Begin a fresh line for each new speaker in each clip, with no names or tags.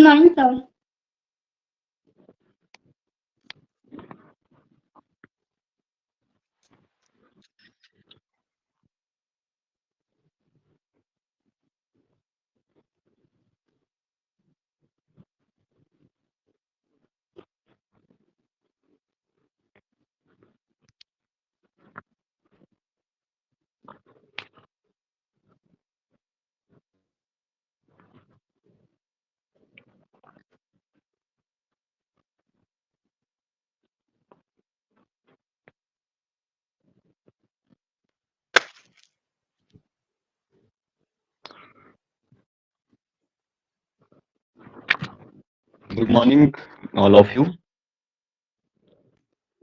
Morning sir.
Good morning, all of you.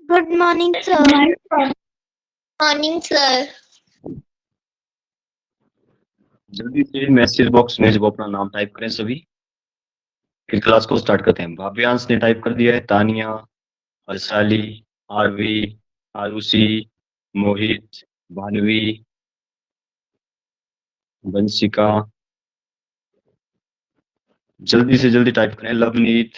Good morning, sir. Morning, sir.
जल्दी से message box में जब अपना नाम टाइप करें सभी, फिर क्लास को स्टार्ट करते हैं। भाव्यांश ने टाइप कर दिया है, तानिया, हर्षाली, आरवी, आरुषि, मोहित, भानवी, वंशिका। जल्दी से जल्दी टाइप करें। लवनीत।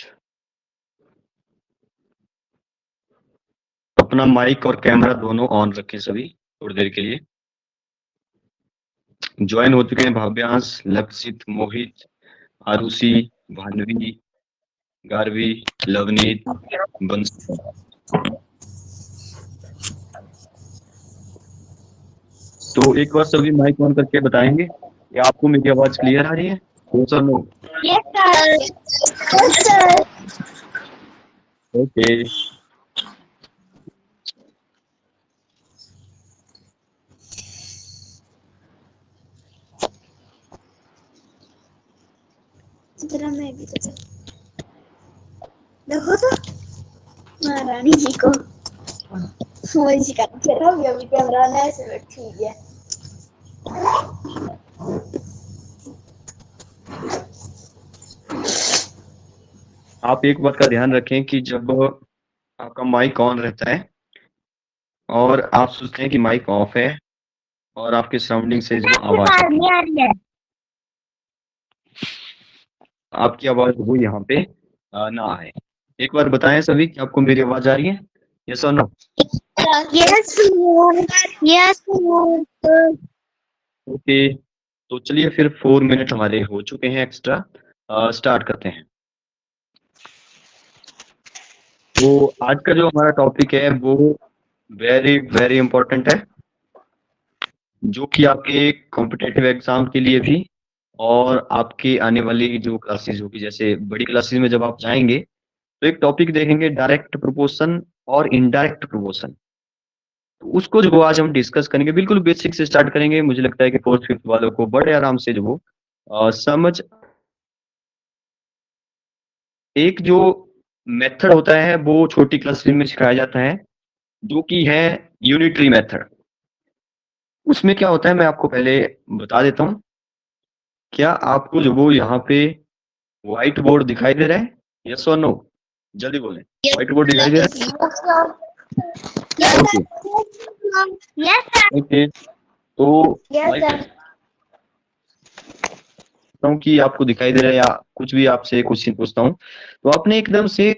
अपना माइक और कैमरा दोनों ऑन रखें सभी थोड़ी देर के लिए। ज्वाइन हो चुके हैं भाव्यांश, लक्षित, मोहित, आरुषि, भानवी, गारवी, लवनीत, वंशिका। तो एक बार सभी माइक ऑन करके बताएंगे कि आपको मेरी आवाज क्लियर आ रही है? Yes or no?
Yes, sir. Yes, sir.
Okay.
जरा मैं भी देखो तो महारानी जी को वही का चला अभी कैमरा ना ऐसे बैठी हुई है।
आप एक बात का ध्यान रखें कि जब आपका माइक ऑन रहता है और आप सोचते हैं कि माइक ऑफ है और आपके सराउंडिंग से जो आवाज
आ रही है,
आपकी आवाज वो यहाँ पे ना आए। एक बार बताएं सभी कि आपको मेरी आवाज आ रही है? यस और नो?
यस यस
ओके, तो चलिए फिर 4 मिनट हमारे हो चुके हैं एक्स्ट्रा। स्टार्ट करते हैं। तो आज का जो हमारा टॉपिक है वो वेरी वेरी इंपॉर्टेंट है, जो कि आपके कॉम्पिटेटिव एग्जाम के लिए भी और आपके आने वाली जो क्लासेस होगी, जैसे बड़ी क्लासेस में जब आप जाएंगे तो एक टॉपिक देखेंगे डायरेक्ट प्रोपोर्शन और इनडायरेक्ट प्रोपोर्शन। तो उसको जो आज हम डिस्कस करेंगे, बिल्कुल बेसिक से स्टार्ट करेंगे। मुझे लगता है कि 4th 5th वालों को बड़े आराम से जो समझ। एक जो मेथड होता है वो छोटी क्लासेस में सिखाया जाता है, जो कि है यूनिटरी मेथड। उसमें क्या होता है मैं आपको पहले बता देता हूँ। क्या आपको जो वो यहाँ पे व्हाइट बोर्ड दिखाई दे रहा है? यस और नो? जल्दी बोलें। व्हाइट बोर्ड दिखाई दे रहा है? ओके, तो कि आपको दिखाई दे रहा है या कुछ भी आपसे क्वेश्चन पूछता हूँ तो आपने एकदम से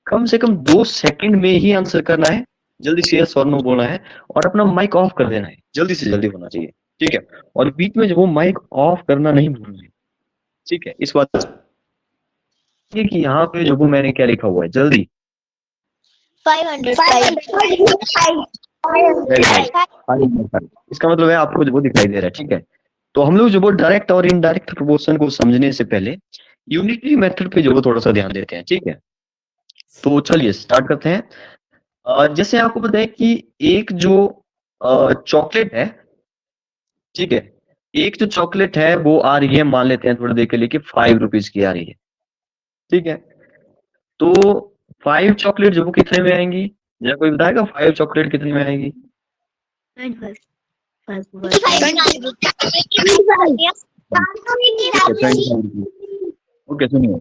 कम 2 सेकंड में ही आंसर करना है। जल्दी से यस और नो बोलना है और अपना माइक ऑफ कर देना है। जल्दी से जल्दी होना चाहिए, ठीक है? और बीच में जो वो माइक ऑफ करना नहीं भूलना है, ठीक है? इस बात कि यहाँ पे जो वो मैंने क्या लिखा हुआ है, जल्दी
505
इसका मतलब है आपको जो वो दिखाई दे रहा है, ठीक है? तो हम लोग जो वो डायरेक्ट और इनडायरेक्ट प्रोपोर्शन को समझने से पहले यूनिटरी मेथड पे जो वो थोड़ा सा ध्यान देते हैं, ठीक है? तो चलिए स्टार्ट करते हैं। जैसे आपको पता है कि एक जो चॉकलेट है, ठीक है, एक जो चॉकलेट है वो आ रही है, मान लेते हैं थोड़ी देर के लिए कि 5 रुपीज की आ रही है, ठीक है? तो 5 चॉकलेट जो वो कितने में आएंगी? जरा कोई बताएगा 5 चॉकलेट कितने में आएगी? ओके, सुनिए, यहाँ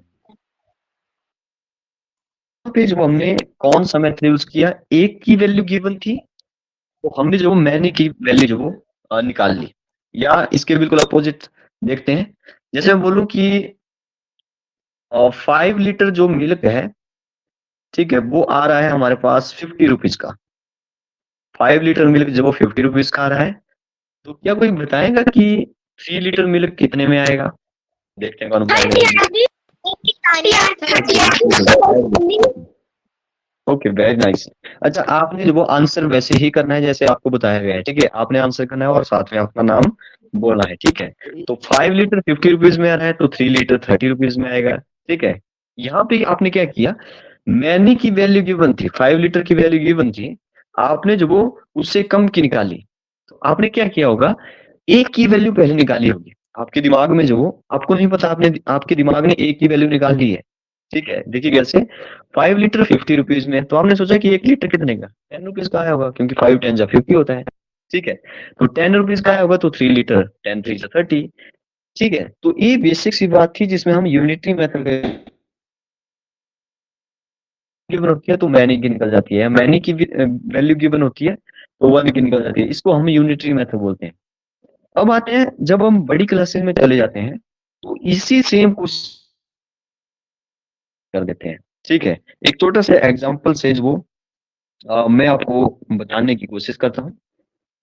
पे जो हमने कौन सा मेथड यूज किया, एक की वैल्यू गिवन थी तो हमने जो मैनी की वैल्यू जो वो निकाल ली, या इसके बिल्कुल अपोजिट देखते हैं। जैसे मैं बोलूं कि और 5 लीटर जो मिल्क है, ठीक है, वो आ रहा है हमारे पास 50 रुपीज का। 5 लीटर मिल्क जब वो 50 रुपीज का आ रहा है, तो क्या कोई बताएगा कि 3 लीटर मिल्क कितने में आएगा? देखते हैं कौन बताएगा। Okay, very nice. अच्छा, आपने जो वो आंसर वैसे ही करना है जैसे आपको बताया गया है, ठीक है, आपने आंसर करना है और साथ में अपना नाम बोलना है, ठीक है। तो 5 लीटर 50 रुपीज में आ रहा है, तो 3 लीटर 30 रुपीज में आएगा, ठीक है। यहाँ पे आपने क्या किया, मैनी की वैल्यू गिवन थी, 5 लीटर की वैल्यू गिवन थी, आपने जो वो उससे कम की निकाली। तो आपने क्या किया होगा, एक की वैल्यू पहले निकाली होगी आपके दिमाग में, जो वो आपको नहीं पता, आपने आपके दिमाग ने एक की वैल्यू निकाल ली है, ठीक है। देखिए कैसे, 5 लीटर 50 रुपीज में, तो आपने सोचा कि 1 लीटर कितने का, 10 रुपीज का आया होगा, क्योंकि 5 10 जा 50 होता है, ठीक है। तो 10 रुपीज का आया होगा, तो 3 लीटर 10 3 जा 30, ठीक है। तो ये बेसिक सी बात थी जिसमें हम यूनिटरी मेथड गिवन होती है तो मैनी की निकल जाती है, मैनी की वैल्यू गिवन होती है तो 1 की निकल जाती है, इसको हम यूनिटरी मेथड बोलते हैं। अब आते हैं, जब हम बड़ी क्लासेस में चले जाते हैं, तो इसी सेम कुछ कर देते हैं, ठीक है। एक छोटा सा एग्जांपल से जो मैं आपको बताने की कोशिश करता हूँ।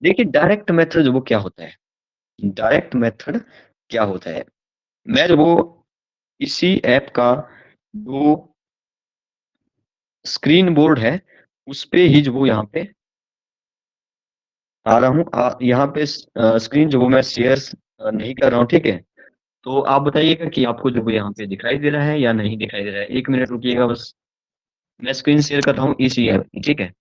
देखिए, डायरेक्ट मेथड जो वो क्या होता है, डायरेक्ट मेथड क्या होता है, मैं जो वो इसी ऐप का जो स्क्रीन बोर्ड है उस पे ही जो वो यहाँ पे आ रहा हूँ, यहाँ पे स्क्रीन जो वो मैं शेयर नहीं कर रहा हूँ, ठीक है। तो आप बताइएगा कि आपको जो वो यहाँ पे दिखाई दे रहा है या नहीं दिखाई दे रहा है, 1 मिनट रुकिएगा बस, मैं स्क्रीन शेयर कर रहा हूँ इसी ऐप, ठीक है।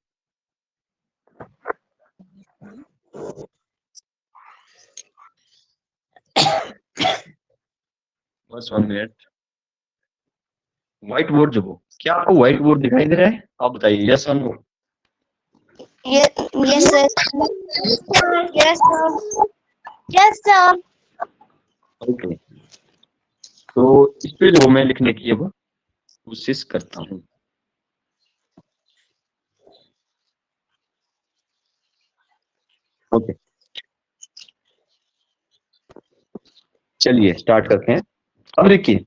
बस 1 मिनट। व्हाइट बोर्ड जो वो, क्या आपको व्हाइट बोर्ड दिखाई दे रहा है? आप बताइए, यस और no.
Yes, sir. Yes, sir. Yes, sir.
Okay, तो इस पे जो मैं लिखने की अब कोशिश करता हूँ। ओके, चलिए स्टार्ट करते हैं। अब देखिए,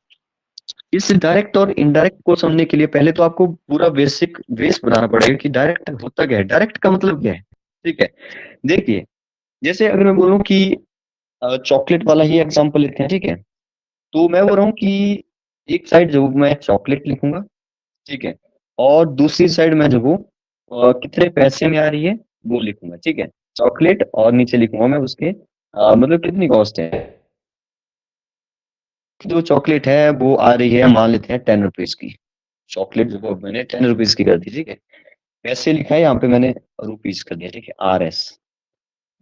इस डायरेक्ट और इनडायरेक्ट को समझने के लिए पहले तो आपको पूरा बेसिक बेस बनाना पड़ेगा कि डायरेक्ट होता क्या है, डायरेक्ट का मतलब क्या है, ठीक है। देखिए, जैसे अगर मैं बोलूँ कि चॉकलेट वाला ही एग्जांपल लेते हैं, ठीक है। तो मैं बोल रहा हूँ कि एक साइड जो मैं चॉकलेट लिखूंगा, ठीक है, और दूसरी साइड में जो वो कितने पैसे में आ रही है वो लिखूंगा, ठीक है। चॉकलेट और नीचे लिखूंगा मैं उसके मतलब कितनी कॉस्ट है। जो चॉकलेट है वो आ रही है, मान लेते हैं 10 रुपीज की, चॉकलेट जो मैंने 10 रुपीज की कर दी, ठीक है। पैसे लिखा है यहाँ पे मैंने रुपीज कर दिया, ठीक है, RS।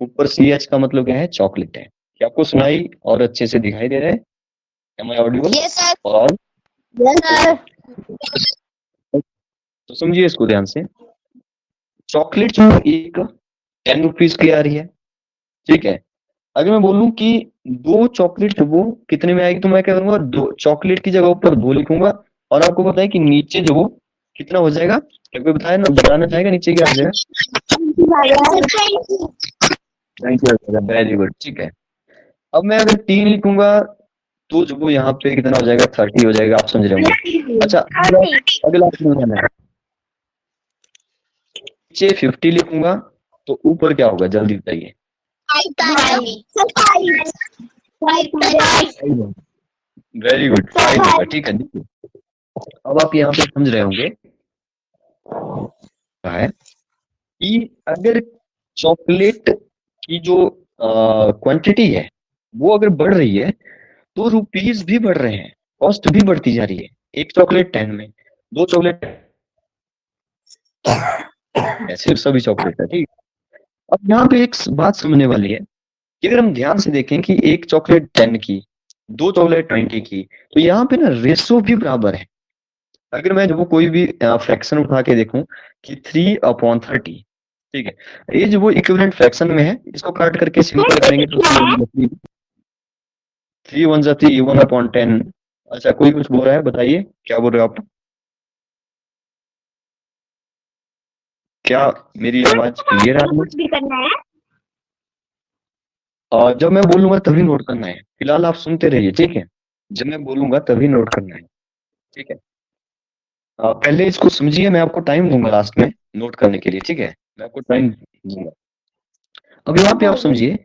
ऊपर CH का मतलब क्या है, चॉकलेट है। क्या आपको सुनाई और अच्छे से दिखाई दे रहा है? Am I audible?
Yes, sir.
और
Yes, sir.
तो समझिए इसको ध्यान से, चॉकलेट जो एक 10 रुपीज की आ रही है, ठीक है। अगर मैं बोलूं कि दो चॉकलेट वो कितने में आएगी, तो मैं क्या करूंगा, दो चॉकलेट की जगह ऊपर दो लिखूंगा, और आपको पता है कि नीचे जो वो कितना हो जाएगा, क्या कोई बताया ना, बताना चाहेगा नीचे क्या हो जाएगा? 90 हो जाएगा, वेरी गुड, ठीक है। अब मैं अगर 3 लिखूंगा तो जो वो यहाँ पे कितना हो जाएगा, 30 हो जाएगा, आप समझ रहे होंगे। अच्छा, अगला ऑप्शन है, नीचे 50 लिखूंगा तो ऊपर क्या होगा, जल्दी बताइए। वेरी गुड, 5 होगा, ठीक है। देखिए, अब आप यहाँ पे समझ रहे होंगे है कि अगर चॉकलेट की जो क्वांटिटी है वो अगर बढ़ रही है, तो रुपीस भी बढ़ रहे हैं, कॉस्ट भी बढ़ती जा रही है। एक चॉकलेट 10 में, दो चॉकलेट सिर्फ सभी चॉकलेट है, ठीक। अब यहाँ पे एक बात समझने वाली है कि अगर हम ध्यान से देखें कि एक चॉकलेट 10 की, दो चॉकलेट 20 की, तो यहाँ पे ना रेशो भी बराबर है। अगर मैं जो कोई भी फ्रैक्शन उठा के देखूं कि 3/30, ठीक है, ये जो वो इक्विवेलेंट फ्रैक्शन में है, इसको काट करके सिंपल करेंगे तो 3 1 जा 3, 1/10। अच्छा, कोई कुछ बोल रहा है, बताइए क्या बोल रहे हो आप? क्या मेरी आवाज क्लियर आ रही है?
भी करना है।
और जब मैं बोलूंगा तभी नोट करना है, फिलहाल आप सुनते रहिए, ठीक है। जब मैं बोलूंगा तभी नोट करना है। ठीक है। पहले इसको समझिए, मैं आपको टाइम दूंगा लास्ट में नोट करने के लिए, ठीक है, मैं आपको टाइम दूंगा। अब यहाँ पे आप समझिए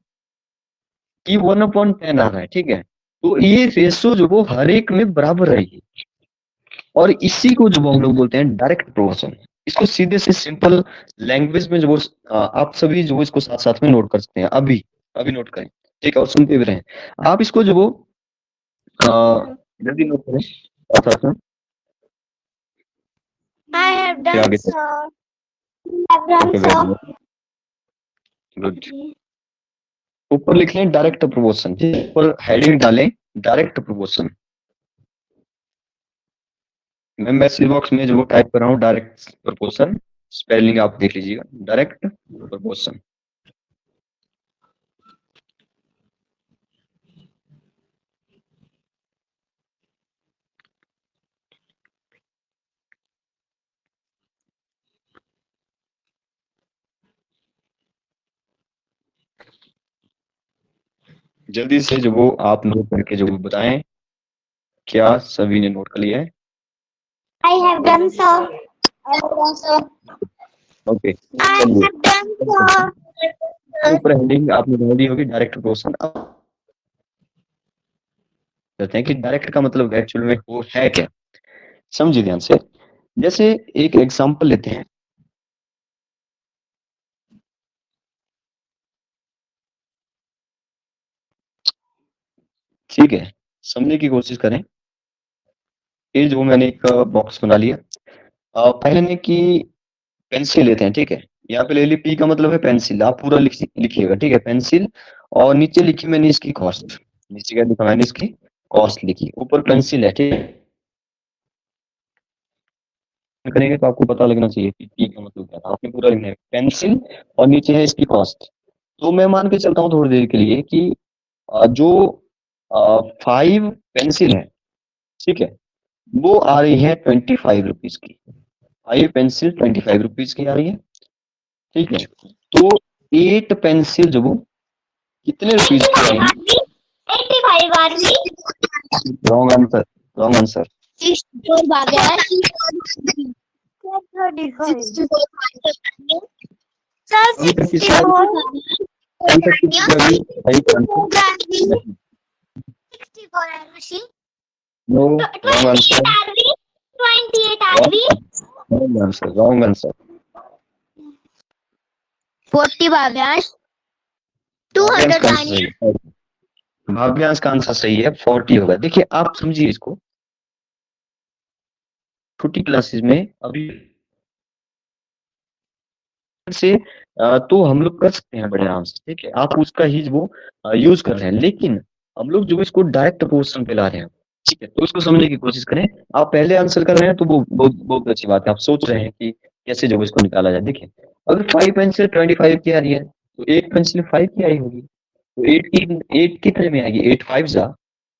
कि 1/10 आ रहा है, ठीक है, तो ये रेशो जो वो हर एक में बराबर रहेगी, और इसी को जो हम लोग बोलते हैं डायरेक्ट प्रोपोर्शन। इसको सीधे से सिंपल लैंग्वेज में जो वो आप सभी जो इसको साथ साथ में नोट कर सकते हैं, अभी अभी नोट करें, ठीक है, और सुनते भी रहें। आप इसको जो वो जल्दी नोट करें साथ साथ में,
I have
फिर
done,
आगे
sir. I have done,
okay,
sir.
Very good. ऊपर लिख लें डायरेक्ट प्रोपोर्शन, ऊपर हेडिंग डालें डायरेक्ट प्रोपोर्शन। मैं मैसेज बॉक्स में जो वो टाइप कर रहा हूँ डायरेक्ट प्रोपोर्शन, स्पेलिंग आप देख लीजिएगा, डायरेक्ट प्रोपोर्शन। जल्दी से जो वो आप नोट करके जो वो बताएं, क्या सभी ने नोट कर लिया है?
I have done, sir. I have done, sir.
Okay,
I
चलिए,
have done, sir.
ऊपर हेडिंग आपने डाल दी होगी डायरेक्ट प्रोपोर्शन। अब कहते हैं कि डायरेक्ट का मतलब एक्चुअल में वो है क्या, समझिए ध्यान से। जैसे एक एग्जांपल लेते हैं, ठीक है, समझने की कोशिश करें। ये जो मैंने एक बॉक्स बना लिया, पहले ने कि पेंसिल लेते हैं, ठीक है, यहाँ पे ले ली, पी का मतलब है पेंसिल, आप पूरा लिखिएगा, ठीक है, पेंसिल, और नीचे लिखी मैंने इसकी कॉस्ट, नीचे क्या लिखा मैंने इसकी कॉस्ट लिखी, ऊपर पेंसिल है, ठीक है, करेंगे तो आपको पता लगना चाहिए कि पी का मतलब क्या था, आपने पूरा लिखना है पेंसिल, और नीचे है इसकी कॉस्ट। तो मैं मान के चलता हूँ थोड़ी देर के लिए कि जो 5 पेंसिल है, ठीक है, वो आ रही है 25 रुपीज की, 5 पेंसिल 25 रुपीज की आ रही है, ठीक है, तो 8 पेंसिल जो वो कितने रुपीज की आएगी?
85 RV.
Wrong answer, wrong answer.
64 भाग्य 64. Sir,
अभी तक
64.
अभी तक किसी का भी सही आंसर नहीं।
64 RV.
No, wrong answer,
28 RV.
Wrong answer, wrong answer.
40 भाग्यांश
भाग्यांश का
209.
आंसर सही है, भाग्यांश का आंसर सही है, 40 होगा। देखिए आप समझिए इसको, छोटी क्लासेस में अभी से तो हम लोग कर सकते हैं बड़े आराम से, ठीक है, आप उसका ही वो यूज कर रहे हैं, लेकिन हम लोग जो इसको डायरेक्ट पोर्शन पे ला रहे हैं, ठीक है, तो इसको समझने की कोशिश करें। आप पहले आंसर कर रहे हैं तो वो बहुत बहुत अच्छी बात है, आप सोच रहे हैं कि कैसे जो इसको निकाला जाए। देखिए अगर 5 पेंसिल 25 की आ रही है, तो एक पेंसिल 5 की आई होगी, तो 8 की तरह में आएगी, 8 5 जा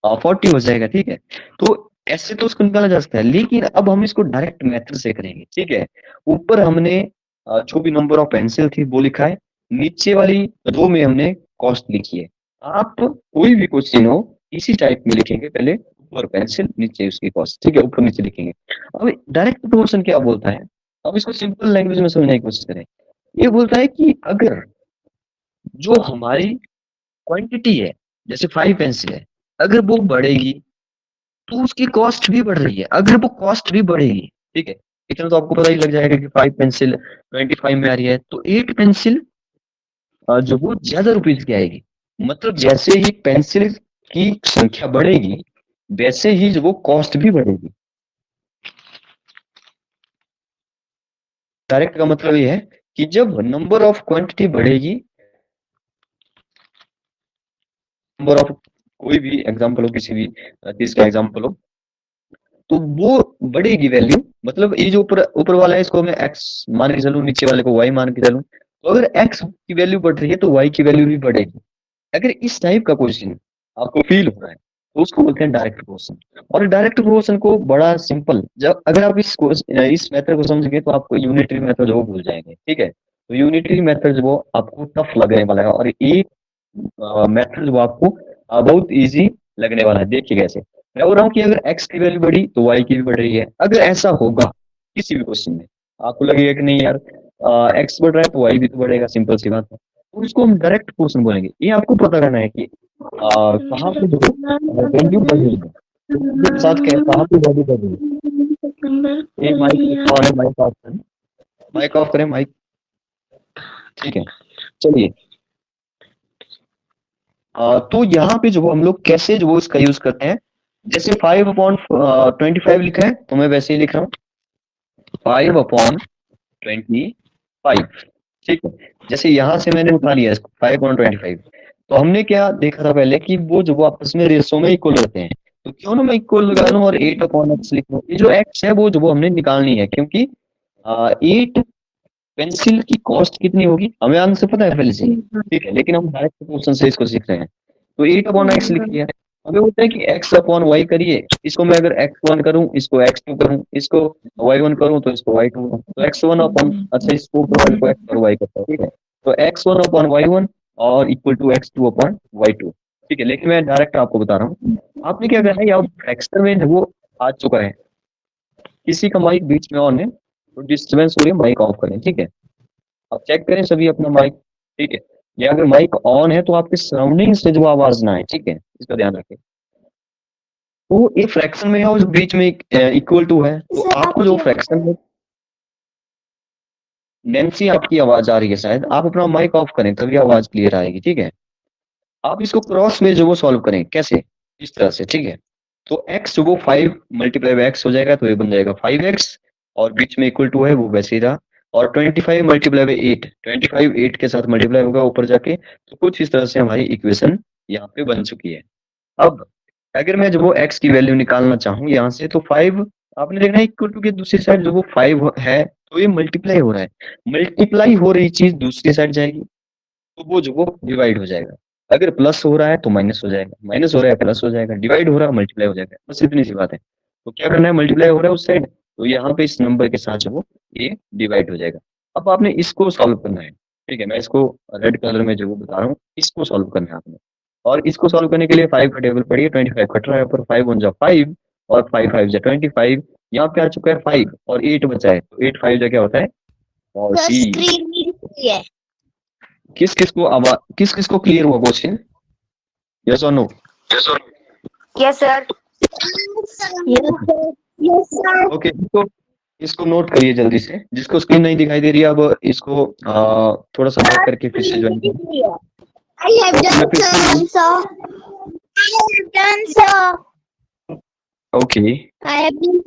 40 हो जाएगा, ठीक है, तो ऐसे तो उसको निकाला जा सकता है, लेकिन अब हम इसको डायरेक्ट मेथड से करेंगे, ठीक है। ऊपर हमने जो भी नंबर ऑफ पेंसिल थी वो लिखा है, नीचे वाली रो में हमने कॉस्ट लिखी है। आप कोई भी क्वेश्चन हो इसी टाइप में लिखेंगे, पहले ऊपर पेंसिल नीचे उसकी कॉस्ट, ठीक है, ऊपर नीचे लिखेंगे। अब डायरेक्ट प्रोपोर्शन क्या बोलता है, अब इसको सिंपल लैंग्वेज में समझने की कोशिश करें। ये बोलता है कि अगर जो हमारी क्वांटिटी है, जैसे 5 पेंसिल है, अगर वो बढ़ेगी तो उसकी कॉस्ट भी बढ़ रही है, अगर वो कॉस्ट भी बढ़ेगी, ठीक है, इतना तो आपको पता ही लग जाएगा कि 5 पेंसिल 25 में आ रही है, तो 8 पेंसिल जो वो ज्यादा रुपीज की आएगी, मतलब जैसे ही पेंसिल की संख्या बढ़ेगी वैसे ही जो वो कॉस्ट भी बढ़ेगी। डायरेक्ट का मतलब ये है कि जब नंबर ऑफ क्वांटिटी बढ़ेगी, नंबर ऑफ कोई भी एग्जांपल हो, किसी भी चीज का एग्जांपल हो, तो वो बढ़ेगी वैल्यू, मतलब ये जो ऊपर ऊपर वाला है इसको मैं एक्स मान के चलूं, नीचे वाले को वाई मान के चलूं, तो अगर एक्स की वैल्यू बढ़ रही है तो वाई की वैल्यू भी बढ़ेगी। अगर इस टाइप का क्वेश्चन आपको फील हो रहा है तो उसको बोलते हैं डायरेक्ट प्रोपोर्शन। और डायरेक्ट प्रोपोर्शन को बड़ा सिंपल, जब अगर आप इस मेथड को समझेंगे तो आपको यूनिटरी मेथड वो भूल जाएंगे, ठीक है, तो यूनिटरी मेथड वो आपको टफ लगने वाला है, और एक मेथड वो आपको बहुत इजी लगने वाला है। देखिए कैसे, मैं बोल रहा हूँ कि अगर x की वैल्यू बढ़ी तो y की भी बढ़ रही है। अगर ऐसा होगा किसी भी क्वेश्चन में, आपको लगेगा कि नहीं यार x बढ़ रहा है तो y भी तो बढ़ेगा, सिंपल सी बात है, तो इसको हम डायरेक्ट क्वेश्चन बोलेंगे। ये आपको पता करना है कि कहाँ पे जो वैल्यू बढ़ रही है, के साथ कहाँ पे वैल्यू बढ़ रही है। एक माइक ऑन है, माइक ऑफ करें माइक, ठीक है। चलिए तो यहाँ पे जो हम लोग कैसे जो इसका यूज करते हैं, जैसे 5/25 लिखा है तो मैं वैसे ही लिख रहा हूँ 5/25, ठीक है। जैसे यहाँ से मैंने उठा लिया इसको 5/25, तो हमने क्या देखा था पहले कि वो जो आपस में रेशो में इक्वल रहते हैं, तो क्यों ना मैं इक्वल लगा लूं और 8/x लिख लूं। ये जो x है वो जो वो हमने निकालनी है, क्योंकि 8 पेंसिल की कॉस्ट कितनी होगी हमें आंसर पता है पहले से, ठीक है, लेकिन हम डायरेक्ट क्वेश्चन से इसको सीख रहे हैं। तो 8/x लिख लिया। हमें होता है कि x/y करिए, इसको मैं अगर x1 करूं, इसको x2 करूं, इसको y1 करूं तो इसको y2 करूं, तो x1 अपॉन, अच्छा इसको ऊपर को x और y करता हूं, ठीक है। तो x1/y1 और इक्वल टू x2/y2, ठीक है। लेकिन मैं डायरेक्ट आपको बता रहा हूँ, आपने क्या करना है, या फ्रैक्शन में वो आ चुका है, किसी का माइक बीच में ऑन है तो डिस्टर्बेंस हो रही है, माइक ऑफ करें, ठीक है। आप चेक करें सभी अपना माइक, ठीक है। या अगर माइक ऑन है तो आपके सराउंडिंग से जो आवाज ना आए, ठीक है, इसका ध्यान रखें। तो एक फ्रैक्शन में है और बीच में इक्वल टू है, तो आपको जो फ्रैक्शन में नैन्सी आपकी आवाज आ रही है शायद, आप अपना माइक ऑफ करें तभी आवाज क्लियर आएगी, ठीक है। आप इसको क्रॉस में जो वो सॉल्व करें, कैसे, इस तरह से, ठीक है। तो x जो वो 5 × x हो जाएगा, तो ये बन जाएगा 5x, और बीच में इक्वल टू है वो वैसे ही रहा, और 25 × 8, 25 8 के साथ मल्टीप्लाई होगा ऊपर जाके, तो कुछ इस तरह से हमारी इक्वेशन यहाँ पे बन चुकी है। अब अगर मैं जो वो x की वैल्यू निकालना चाहूँ यहाँ से, तो 5 आपने देखना है इक्वल टू के दूसरी साइड जो वो 5 है, तो ये मल्टीप्लाई हो रहा है, मल्टीप्लाई हो रही चीज दूसरी साइड जाएगी, तो वो जो वो डिवाइड हो जाएगा। अगर प्लस हो रहा है तो माइनस हो जाएगा, माइनस हो रहा है प्लस हो जाएगा, डिवाइड हो रहा है मल्टीप्लाई हो जाएगा, बस इतनी सी बात है। तो क्या करना है, मल्टीप्लाई हो रहा है उस साइड, तो यहाँ पे इस नंबर के साथ जो वो ये डिवाइड हो जाएगा। अब आपने इसको सॉल्व करना है, ठीक है। मैं इसको रेड कलर में जो वो बता रहा हूँ, इसको सॉल्व करना है आपने। और इसको सॉल्व करने के लिए 5 का टेबल पढ़िए, 25 कट रहा है पर 5 1 जा 5, और 5 5 जा 25, यहाँ पे आ चुका है 5 और 8 बचा है, तो 8 5 जा क्या होता है 40।
स्क्रीन में है।
किस किस को क्लियर हुआ क्वेश्चन, यस और no?
Yes sir. Yes sir.
Okay, इसको नोट करिए जल्दी से, जिसको स्क्रीन नहीं दिखाई दे रही है, अब इसको थोड़ा सा बैक करके फिर से ज्वाइन करिए।
I have done so. I have done so.
Okay,
I have been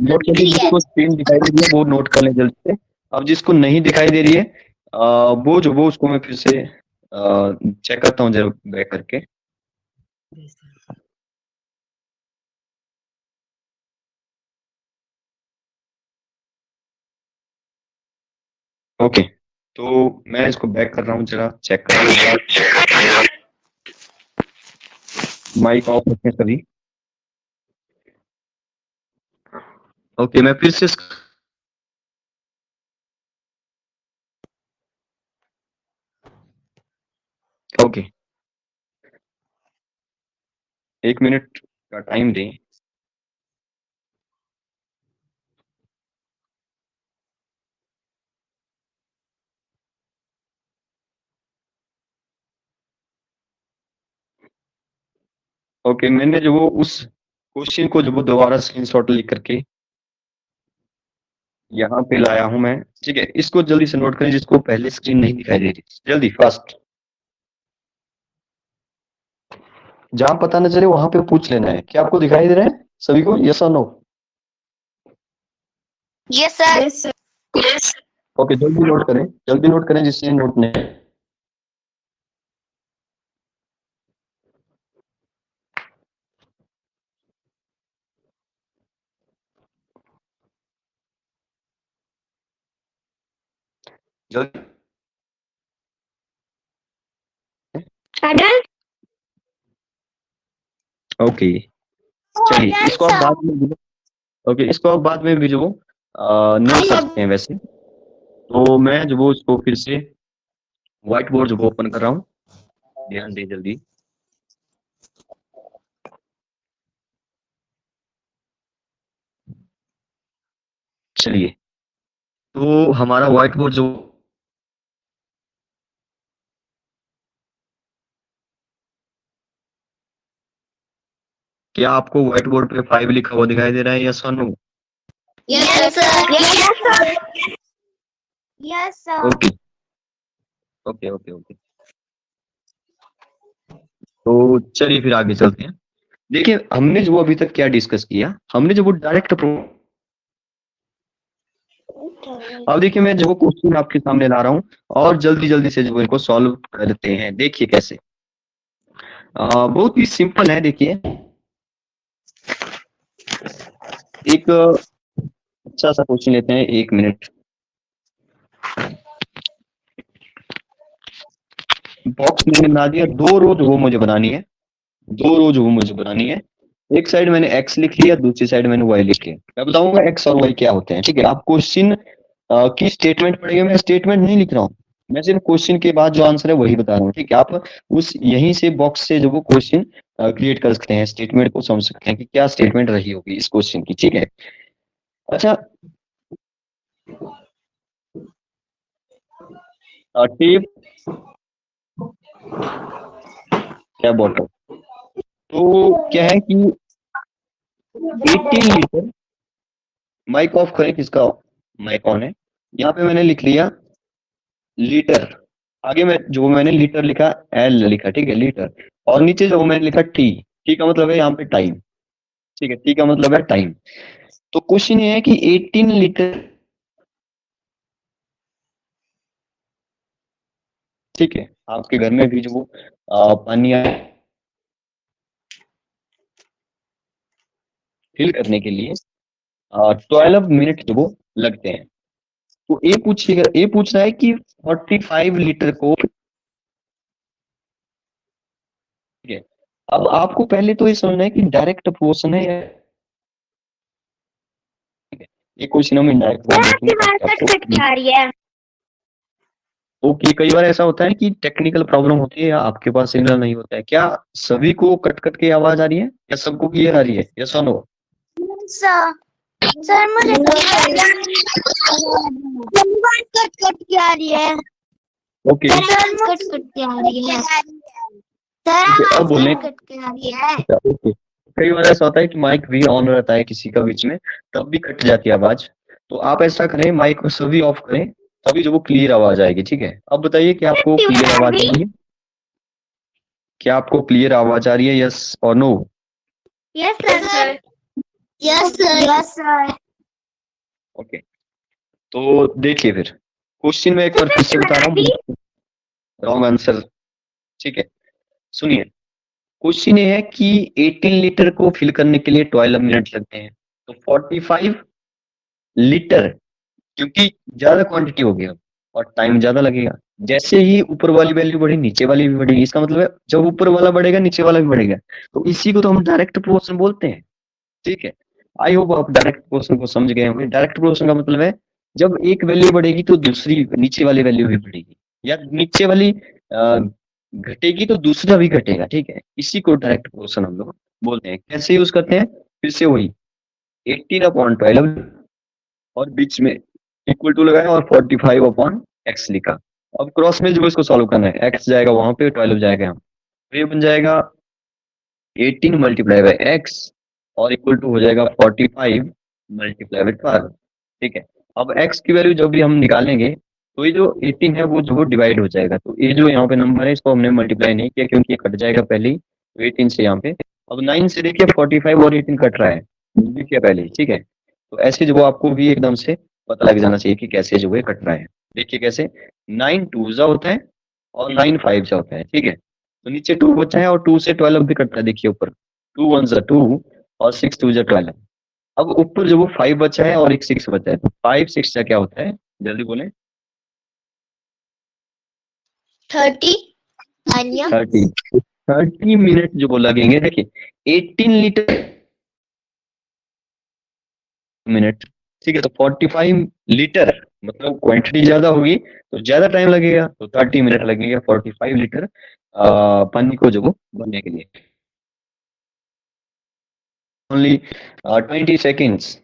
note करिए, जिसको स्क्रीन दिखाई दे रही है वो नोट कर लें जल्दी से। अब जिसको नहीं दिखाई दे रही है वो जो वो उसको मैं फिर से चेक करता हूँ जरा बैक करके। ओके, तो मैं इसको बैक कर रहा हूँ, जरा चेक कर रहा हूँ, माइक ऑफ रखें सभी। ओके, मैं फिर से ओके, 1 मिनट का टाइम दें। ओके, मैंने जो वो उस क्वेश्चन को जो वो दोबारा स्क्रीनशॉट लिख करके यहाँ पे लाया हूं मैं, ठीक है। इसको जल्दी से नोट करें, जिसको पहले स्क्रीन नहीं दिखाई दे रही, जल्दी फास्ट, जहां पता न चले वहां पे पूछ लेना है। क्या आपको दिखाई दे रहा है सभी को, यस और नो?
Yes sir.
ओके, जल्दी नोट करें जिससे नोट नहीं। जल्दी, ओके, चलिए इसको आप बाद में, ओके, इसको आप बाद में भी जो नोट कर सकते हैं वैसे। तो मैं जो वो उसको फिर से व्हाइट बोर्ड जो वो ओपन कर रहा हूँ, ध्यान दें जल्दी। चलिए, तो हमारा व्हाइट बोर्ड जो क्या आपको व्हाइट बोर्ड पे 5 लिखा हुआ दिखाई दे रहा है, यस और no?
Yes, sir. Yes, sir. Yes, sir.
Okay okay okay okay. तो चलिए फिर आगे चलते हैं। देखिए, हमने जो अभी तक क्या डिस्कस किया, हमने जो वो डायरेक्ट अब देखिए, मैं जो क्वेश्चन आपके सामने ला रहा हूँ और जल्दी जल्दी से जो इनको सॉल्व करते हैं। देखिए कैसे, बहुत ही सिंपल है। देखिए, एक अच्छा सा क्वेश्चन लेते हैं, 1 मिनट। बॉक्स मैंने बना दिया, 2 रोज वो मुझे बनानी है, 2 रोज वो मुझे बनानी है। एक साइड मैंने एक्स लिख लिया, दूसरी साइड मैंने वाई लिख लिया। मैं बताऊंगा एक्स और वाई क्या होते हैं, ठीक है? आप क्वेश्चन की स्टेटमेंट पढ़ेंगे, मैं स्टेटमेंट नहीं लिख रहा हूँ, मैं सिर्फ क्वेश्चन के बाद जो आंसर है वही बता रहा हूँ, ठीक है? आप उस यहीं से बॉक्स से जो वो क्वेश्चन क्रिएट कर सकते हैं, स्टेटमेंट को समझ सकते हैं कि क्या स्टेटमेंट रही होगी इस क्वेश्चन की, ठीक है? अच्छा, टेप क्या बॉटल, तो क्या है कि 18 लीटर, माइक ऑफ करें, किसका माइक ऑन है? यहाँ पे मैंने लिख लिया लीटर, आगे मैं जो मैंने लीटर लिखा, एल लिखा, ठीक है, लीटर। और नीचे जो मैंने लिखा टी, टी का मतलब है यहाँ पे टाइम, ठीक है, टी का मतलब है टाइम। तो क्वेश्चन ये है कि 18 लीटर, ठीक है, आपके घर में भी जो पानी फिल करने के लिए 12 मिनट जो वो लगते हैं। तो ये पूछ रहा है कि 45 लीटर को, ठीक है? अब आपको पहले तो ये समझना है कि डायरेक्ट प्रोपोर्शन है या, ठीक है, ये क्वेश्चन हम इनडायरेक्ट
कट आ रही है।
ओके, कई बार ऐसा होता है कि टेक्निकल प्रॉब्लम होती है या आपके पास सिग्नल नहीं होता है। क्या सभी को कट कट के आवाज आ रही है या सबको क्लियर आ रही है, यस और नो?
सर, सर मुझे कट कट के आ रही है।
ओके,
कट कट के आ रही है।
अब बोलने
कट के आ रही है।
ओके, कई बार ऐसा होता है कि माइक भी ऑन रहता है किसी का बीच में, तब भी कट जाती है आवाज। तो आप ऐसा करें, माइक को सभी ऑफ करें, तभी जो वो क्लियर आवाज आएगी, ठीक है? अब बताइए कि आपको क्लियर आवाज आ रही है, क्या आपको क्लियर आवाज आ रही है, यस और no?
Yes sir. Yes sir. Yes sir.
Okay, तो देखिए फिर क्वेश्चन में एक बार फिर से बता रहा हूँ, रॉन्ग आंसर, ठीक है? सुनिए, क्वेश्चन ये है कि 18 लीटर को फिल करने के लिए 12 मिनट लगते हैं, तो 45 लीटर, क्योंकि ज्यादा क्वांटिटी हो गया और टाइम ज्यादा लगेगा। जैसे ही ऊपर वाली वैल्यू बढ़ी, नीचे वाली भी बढ़ेगी, इसका मतलब है जब ऊपर वाला बढ़ेगा नीचे वाला भी बढ़ेगा। तो इसी को तो हम डायरेक्ट प्रोपोर्शन बोलते हैं, ठीक है? आई होप आप डायरेक्ट प्रोपोर्शन को समझ गए होंगे। डायरेक्ट प्रोपोर्शन का मतलब है जब एक वैल्यू बढ़ेगी तो दूसरी नीचे वाली वैल्यू भी बढ़ेगी, या नीचे वाली घटेगी तो दूसरा भी घटेगा, ठीक है? इसी को डायरेक्ट प्रोपोर्शन हम लोग बोलते हैं। कैसे यूज करते हैं, फिर से वही 18/12 और बीच में इक्वल टू लगाया और 45/x लिखा। अब क्रॉस में जो इसको सॉल्व करना है, एक्स जाएगा वहां पे, 12 जाएगा यहाँ, तो ये बन जाएगा 18 मल्टीप्लाई बाई एक्स और इक्वल टू हो जाएगा 45 मल्टीप्लाई बाई 12, ठीक है? अब x की वैल्यू जब भी हम निकालेंगे तो ये जो 18 है वो जो डिवाइड हो जाएगा, तो ये जो यहाँ पे नंबर है इसको हमने मल्टीप्लाई नहीं किया क्योंकि ये कट जाएगा पहले ही, तो 18 से यहाँ पे। अब 9 से देखिए 45 और 18 कट रहा है, देखिए पहले ही, ठीक है? तो ऐसे जो आपको भी एकदम से पता लग जाना चाहिए कि कैसे जो है कट रहा है। देखिए कैसे, 9 2 जा होता है और 9 5 जा होता है, ठीक है? तो नीचे 2 बचा है और 2 से 12 भी कटता है, देखिए ऊपर 2 1 जा 2 और 6 2 जा 12। अब ऊपर जो वो 5 बचा है और एक 6 बचा है, तो 5 6 जा क्या होता है, जल्दी बोले?
30।
30। 30 मिनट जो वो लगेंगे, देखिए 18 लीटर मिनट, ठीक है? तो 45 लीटर मतलब क्वांटिटी ज्यादा होगी तो ज्यादा टाइम लगेगा, तो 30 मिनट लगेगा 45 लीटर पानी को जो वो बनने के लिए। Only 20 seconds.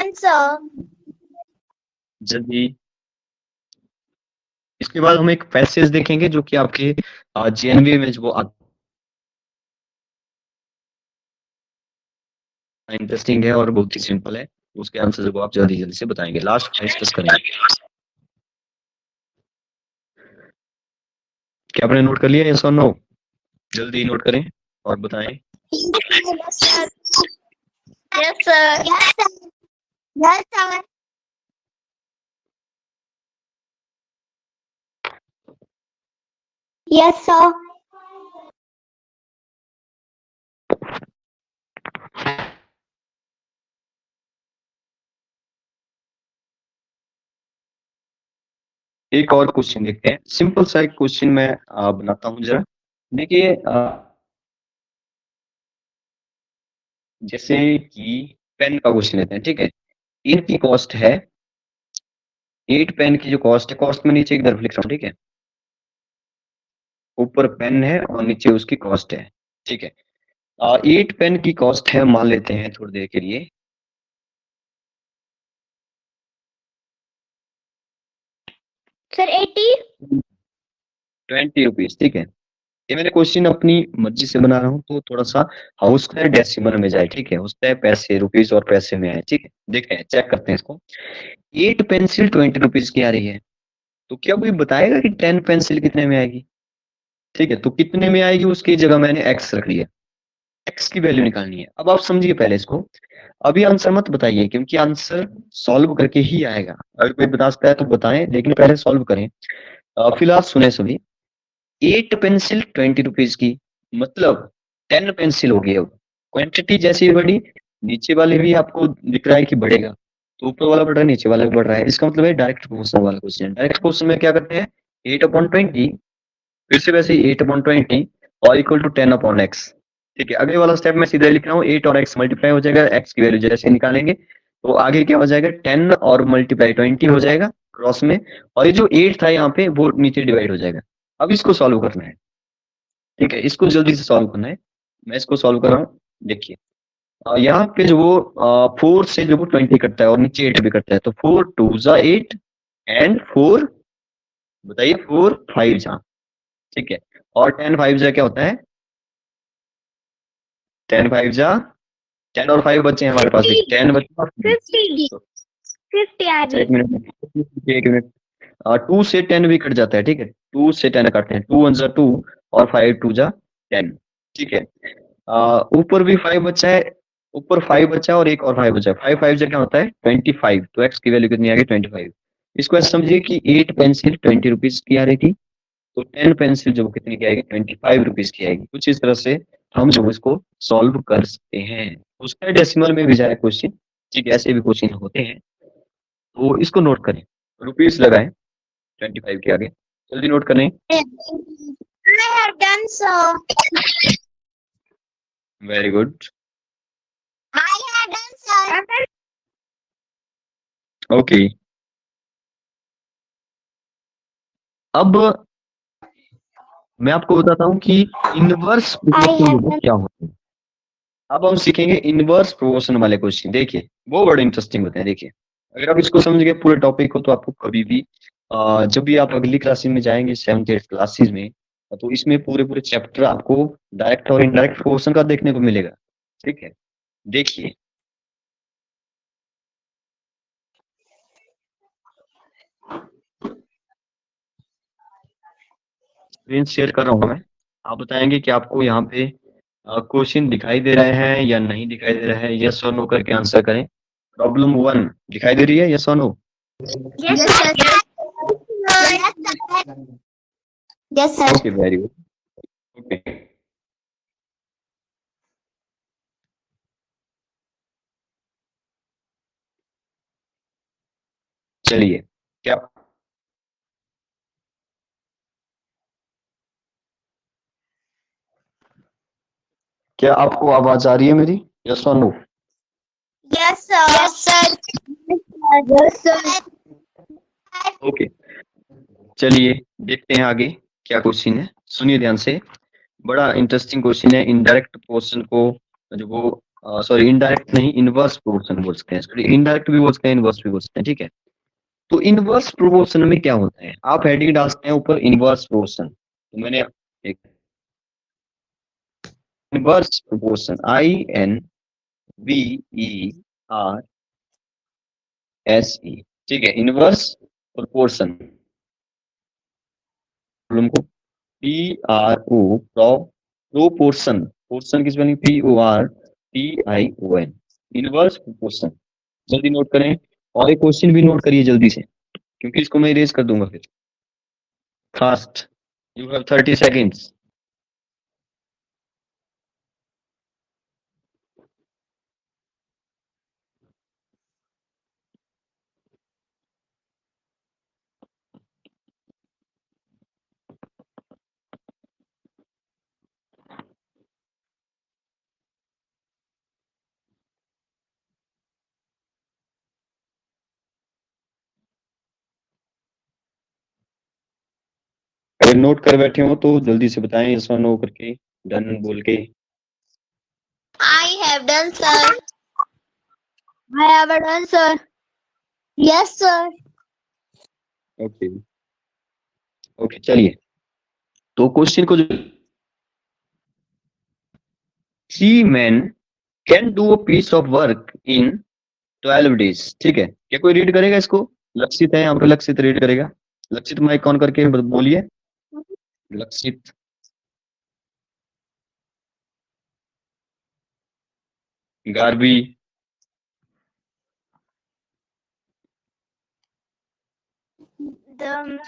done, sir.
जल्दी। इसके बाद हम एक पैसेज देखेंगे जो कि आपके जेएनवी में जो इंटरेस्टिंग है और बहुत ही सिंपल है। उसके आंसर को आप जल्दी जल्दी से बताएंगे, लास्ट डिस्कस करेंगे। क्या आपने नोट कर लिया, यस और नो? जल्दी नोट करें और बताएं।
Yes, sir. Yes, sir. Yes, sir. Yes, sir. Yes, sir.
एक और क्वेश्चन देखते हैं, सिंपल सा एक क्वेश्चन मैं बनाता हूं जरा। देखिए जैसे कि पेन का क्वेश्चन लेते हैं, ठीक है। इनकी कॉस्ट है 8 पेन की जो कॉस्ट है, कॉस्ट में नीचे एक तरफ लिख रहा हूँ, ठीक है। ऊपर पेन है और नीचे उसकी कॉस्ट है, ठीक है। 8 पेन की कॉस्ट है, मान लेते हैं थोड़ी देर के लिए
Sir, 80.
20 रुपीज, ठीक है। ये मैंने क्वेश्चन अपनी मर्जी से बना रहा हूँ, तो थोड़ा सा हाउस का डेसिमल में जाए, ठीक है। उससे पैसे रुपीज और पैसे में आए, ठीक है। देखते हैं, चेक करते हैं इसको। 8 पेंसिल 20 रुपीज की आ रही है, तो क्या कोई बताएगा कि 10 पेंसिल कितने में आएगी? ठीक है, तो कितने में आएगी उसकी जगह मैंने एक्स रख लिया। एक्स की वैल्यू निकालनी है। अब आप समझिए पहले इसको, अभी आंसर मत बताइए क्योंकि आंसर सॉल्व करके ही आएगा। अगर कोई बता सकता है तो बताएं, लेकिन पहले सॉल्व करें। फिलहाल सुने सभी। 8 पेंसिल 20 रुपीज की, मतलब 10 पेंसिल हो गई। अब क्वांटिटी जैसी बढ़ी, नीचे वाले भी आपको दिख रहा है कि बढ़ेगा, तो ऊपर वाला बढ़ रहा है, नीचे वाला भी बढ़ रहा है। इसका मतलब है डायरेक्ट प्रोपोर्शनल वाला क्वेश्चन। डायरेक्ट प्रोपोर्शनल में क्या करते हैं, 8/20, फिर से वैसे ही 8/20 और इक्वल टू 10/x। ठीक है, अगले वाला स्टेप में सीधे लिख रहा हूँ, 8 और x मल्टीप्लाई हो जाएगा, x की वैल्यू जैसे निकालेंगे तो आगे क्या हो जाएगा, 10 और मल्टीप्लाई 20 हो जाएगा क्रॉस में, और ये जो 8 था यहाँ पे वो नीचे डिवाइड हो जाएगा। अब इसको सॉल्व करना है, ठीक है। इसको जल्दी से सॉल्व करना है, मैं इसको सॉल्व कर रहा हूँ। देखिए यहाँ पे जो वो 4 से जो वो 20 कटता है और नीचे 8 भी कटता है, तो 4 2 जा 8 एंड 4 बताइए 4 5 जा, ठीक है। और 10 5 जा क्या होता है, 10 5 जा 10 और 5 बच्चे हैं हमारे पास, 10 बच्चे।
50 आ
अच्छा,
रही।
एक मिनट एक मिनट। 2 से 10 भी कट जाता है, ठीक है। 2 से 10 काटते हैं, 2 1 जा 2 और 5 2 जा 10, ठीक है। ऊपर भी 5 बचा है, ऊपर 5 बचा है और एक और 5 बचा है। 5 5 जा क्या होता है 25, तो x की वैल्यू कितनी आ गई 25। इसको ऐसे समझिए कि 8 पेंसिल 20 रुपीज की आ रही थी, तो 10 पेंसिल जो कितनी की आएगी 25 रुपीज की आएगी। कुछ इस तरह से हम जो इसको सॉल्व कर सकते हैं। उसका डेसिमल में भी जाए क्वेश्चन, ठीक है, ऐसे भी क्वेश्चन होते हैं, तो इसको नोट करें, रुपीज लगाएं 25 के आगे, जल्दी नोट करें।
I have done so.
Very good,
I have done so.
Okay. अब मैं आपको बताता हूँ कि इनवर्स प्रोपोर्शन क्या होता है। अब हम सीखेंगे इनवर्स प्रोपोर्शन वाले क्वेश्चन। देखिए वो बड़े इंटरेस्टिंग होते हैं। देखिए अगर आप इसको समझ गए पूरे टॉपिक को, तो आपको कभी भी जब भी आप अगली क्लासेस में जाएंगे 7th 8th क्लासेस में, तो इसमें पूरे पूरे चैप्टर आपको डायरेक्ट और इनडायरेक्ट प्रोपोर्शन का देखने को मिलेगा, ठीक है। देखिए स्क्रीन शेयर कर रहा हूँ मैं, आप बताएंगे कि आपको यहाँ पे क्वेश्चन दिखाई दे रहे हैं या नहीं दिखाई दे रहे हैं। यस और नो करके आंसर करें। प्रॉब्लम 1 दिखाई दे रही है, यस और no?
Yes, sir. Yes, sir.
Okay very good, okay. चलिए क्या क्या आपको आवाज आ रही है मेरी, यस और no?
Yes, sir. Yes, sir. Yes, sir.
Okay, चलिए देखते हैं आगे क्या क्वेश्चन है। सुनिए ध्यान से, बड़ा इंटरेस्टिंग क्वेश्चन है। इनडायरेक्ट क्वेश्चन को जो वो सॉरी इनडायरेक्ट नहीं, इनवर्स प्रोपोर्शन बोल सकते हैं, इनडायरेक्ट भी बोल सकते हैं, इनवर्स भी बोल सकते हैं, ठीक है। तो इनवर्स प्रोपोर्शन में क्या होता है, आप हेडिंग डाल सकते हैं ऊपर इनवर्स प्रोपोर्शन, तो मैंने एक इनवर्स प्रोपोर्शन INVERSE, ठीक है, इनवर्स प्रोपोर्शन, को प्रोपोर्शन, पोर्शन की स्पेलिंग PORTION, इनवर्स प्रोपोर्शन, जल्दी नोट करें, और एक क्वेश्चन भी नोट करिए जल्दी से, क्योंकि इसको मैं इरेज कर दूंगा फिर। Fast, you have 30 seconds. अगर नोट कर बैठे हो तो जल्दी से बताएं, यस और नो करके, डन बोल के।
I have done, sir. I have done, sir. Yes, sir.
Okay okay, चलिए, तो क्वेश्चन को जो 3 men can do a piece of work in 12 days, ठीक है, क्या कोई रीड करेगा इसको? लक्षित है यहाँ पे, लक्षित रीड करेगा, लक्षित माइक ऑन करके बोलिए, लक्षित। गार्बी,
The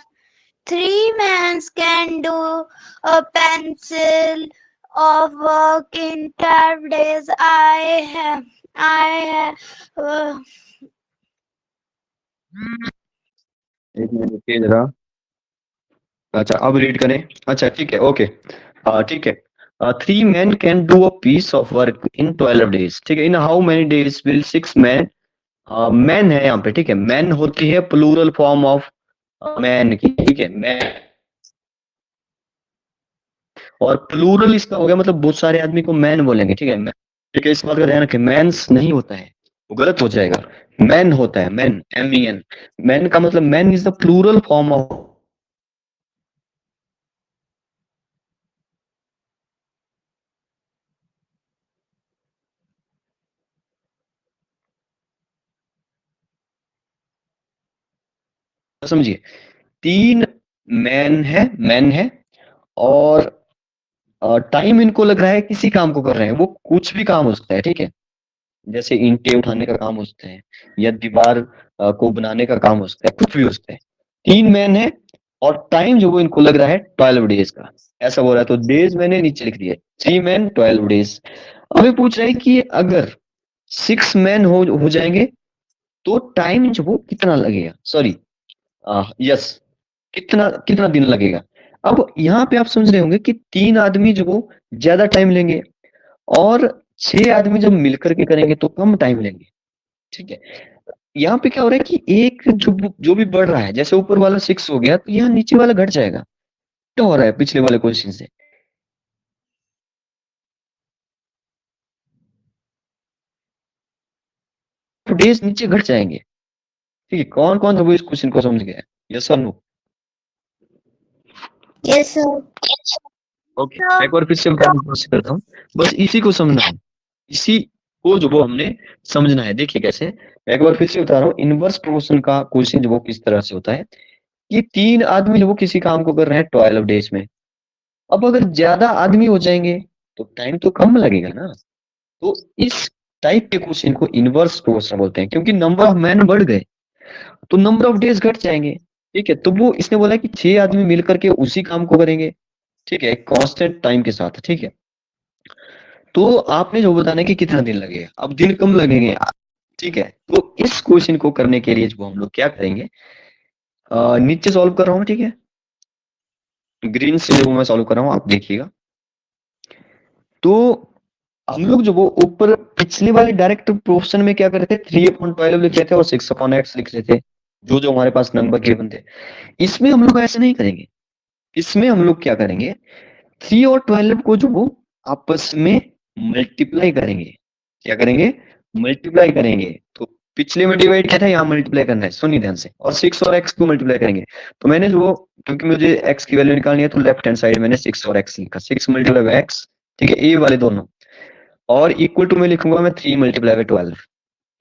3 men can do a pencil of work in 12 days. I have
एक मिनट रुकिए जरा, अच्छा अब रीड करें, अच्छा ठीक है, ओके, ठीक है। 3 men can do a piece of work in 12 days, ठीक है, in how many days will 6 men, man है यहाँ पे, ठीक है, मैन होती है प्लूरल फॉर्म ऑफ मैन की, ठीक है, मैन, और प्लूरल इसका हो गया मतलब बहुत सारे आदमी को मैन बोलेंगे, ठीक है, ठीक है, इस बात का ध्यान रखें, मैंस नहीं होता है, वो गलत हो जाएगा, मैन होता है, मैन, MEN, मैन का मतलब man is the plural form of, समझिए, 3 मैन है, और टाइम इनको लग रहा है किसी काम को कर रहे हैं, वो कुछ भी काम हो सकता है, ठीक है, जैसे ईंटें उठाने का काम हो सकता है, या दीवार को बनाने का काम हो सकता है, कुछ भी हो सकता है। 3 मैन है, और टाइम जो वो इनको लग रहा है 12 डेज का, ऐसा बोल रहा है, तो डेज मैंने नीचे लिख दिया, 3 मैन 12 डेज। अब ये पूछ रहा है कि अगर 6 मैन हो जाएंगे तो टाइम जो वो कितना लगेगा, सॉरी, यस, कितना कितना दिन लगेगा। अब यहाँ पे आप समझ रहे होंगे कि 3 आदमी जो वो ज्यादा टाइम लेंगे, और 6 आदमी जब मिलकर के करेंगे तो कम टाइम लेंगे, ठीक है। यहाँ पे क्या हो रहा है कि एक जो भी बढ़ रहा है, जैसे ऊपर वाला 6 हो गया तो यहाँ नीचे वाला घट जाएगा, क्या हो रहा है पिछले वाले क्वेश्चन से, तो डेज नीचे घट जाएंगे, ठीक है, कौन कौन वो इस क्वेश्चन को समझ गया, यस और नो?
yes, sir.
ओके, एक बार फिर से बताने की कोशिश करता हूँ, बस इसी को समझना है, इसी को जो वो हमने समझना है, देखिए कैसे, मैं एक बार फिर से बता रहा हूँ, इनवर्स प्रोपोर्शन का क्वेश्चन जो वो किस तरह से होता है, कि 3 आदमी जो वो किसी काम को कर रहे हैं 12 डेज में, अब अगर ज्यादा आदमी हो जाएंगे तो टाइम तो कम लगेगा ना, तो इस टाइप के क्वेश्चन को इनवर्स प्रोपोर्शन बोलते हैं, क्योंकि नंबर ऑफ मैन बढ़ गए तो नंबर ऑफ डेज घट जाएंगे, ठीक है, तो वो इसने बोला कि 6 आदमी मिलकर के उसी काम को करेंगे, ठीक है, कांस्टेंट टाइम के साथ, ठीक है, तो आपने जो बताना है कि कितना दिन लगेगा, अब दिन कम लगेंगे, ठीक है, तो इस क्वेश्चन को करने के लिए जो हम लोग क्या करेंगे, नीचे सॉल्व कर रहा हूँ, ठीक है, ग्रीन से जो मैं सॉल्व कर रहा हूँ आप देखिएगा, तो हम लोग जो वो ऊपर पिछले वाले डायरेक्ट प्रोपोर्शन में क्या करते थे, 3/12 लिख रहे थे और 6/x लिख रहे थे, जो जो हमारे पास नंबर गिवन थे, इसमें हम लोग ऐसे नहीं करेंगे, इसमें हम लोग क्या करेंगे, 3 और 12 को जो वो आपस में मल्टीप्लाई करेंगे, क्या करेंगे, मल्टीप्लाई करेंगे। तो पिछले में डिवाइड किया था, यहाँ मल्टीप्लाई करना है, सुनिए ध्यान से, और 6 और x को मल्टीप्लाई करेंगे। तो मैंने जो, क्योंकि मुझे x की वैल्यू निकालनी है तो लेफ्ट हैंड साइड मैंने 6 और x लिखा, 6 मल्टीप्लाई बाय x, ठीक है, ये वाले दोनों, और इक्वल टू में लिखूंगा मैं 3 मल्टीप्लाई बाय 12।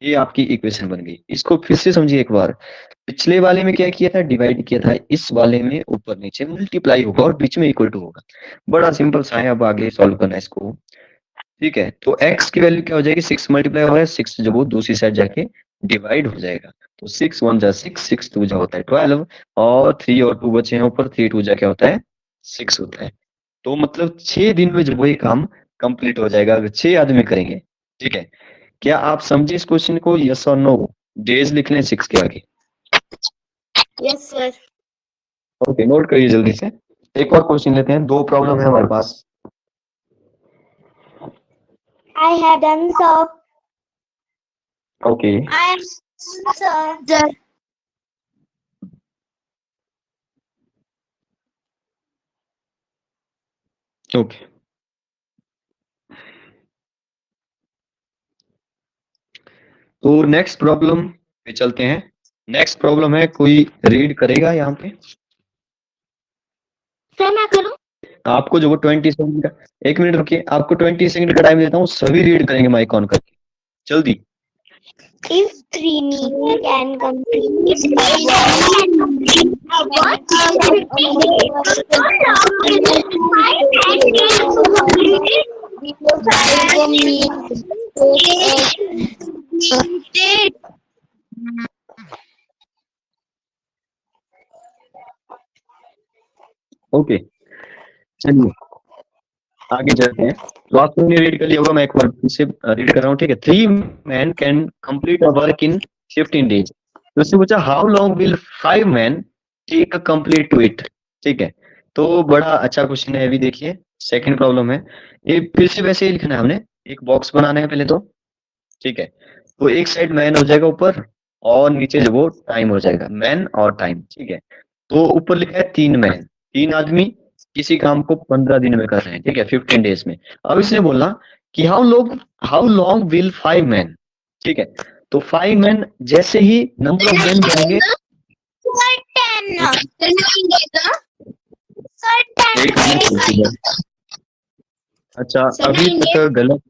ये आपकी इक्वेशन बन गई। इसको फिर से समझिए एक बार, पिछले वाले में क्या किया था, डिवाइड किया था, इस वाले में ऊपर नीचे मल्टीप्लाई होगा और बीच में इक्वल टू होगा। बड़ा सिंपल सा है, अब आगे सॉल्व करना है इसको, ठीक है। तो x की वैल्यू क्या हो जाएगी, 6 मल्टीप्लाई हो रहा है 6, जब वो दूसरी साइड जाके डिवाइड हो जाएगा, तो 6 1 जा 6, 6 2 जा होता है 12, और 3 और 2 बचे हैं ऊपर, 3 2 जा क्या होता है 6 होता है। तो मतलब 6 दिन में जब वो ये काम कंप्लीट हो जाएगा, अगर 6 आदमी करेंगे, ठीक है। क्या आप समझे इस क्वेश्चन को, यस और नो? डेज लिख लें 6 के आगे।
Yes sir.
ओके, नोट करिए जल्दी से। एक और क्वेश्चन लेते हैं, 2 प्रॉब्लम है हमारे पास।
I have done so.
Okay,
I am sir.
Okay, तो नेक्स्ट प्रॉब्लम पे चलते हैं। नेक्स्ट प्रॉब्लम है, कोई रीड करेगा यहाँ पे?
सर मैं करूं?
आपको जो 20 सेकंड का, 1 मिनट रुकिए, आपको 20 सेकंड का टाइम देता हूँ, सभी रीड करेंगे माइक ऑन करके, जल्दी।
If 3 men can complete
okay, चलिए आगे चलते हैं। तो आपने रीड कर लिया होगा, मैं एक बार फिर से रीड कर रहा हूँ, ठीक है। 3 men can complete a work in 15 days। तो उससे पूछा how long will 5 men take a complete to it, ठीक है। तो बड़ा अच्छा क्वेश्चन है, अभी देखिए सेकंड प्रॉब्लम है। ये फिर से वैसे ही लिखना है हमने, एक बॉक्स बनाना है पहले तो, ठीक है। तो एक साइड मैन हो जाएगा ऊपर, और नीचे जो वो टाइम हो जाएगा, मैन और टाइम, ठीक है। तो ऊपर लिखा है 3 मैन, 3 आदमी किसी काम को 15 दिन में कर रहे हैं, ठीक है, 15 डेज में। अब इसने बोला कि हाउ लॉन्ग विल 5 मैन, ठीक है। तो 5 मैन जैसे ही नंबर ऑफ मैन बढ़ेंगे, एक मिनट रुकिए। अच्छा, अभी तक गलत।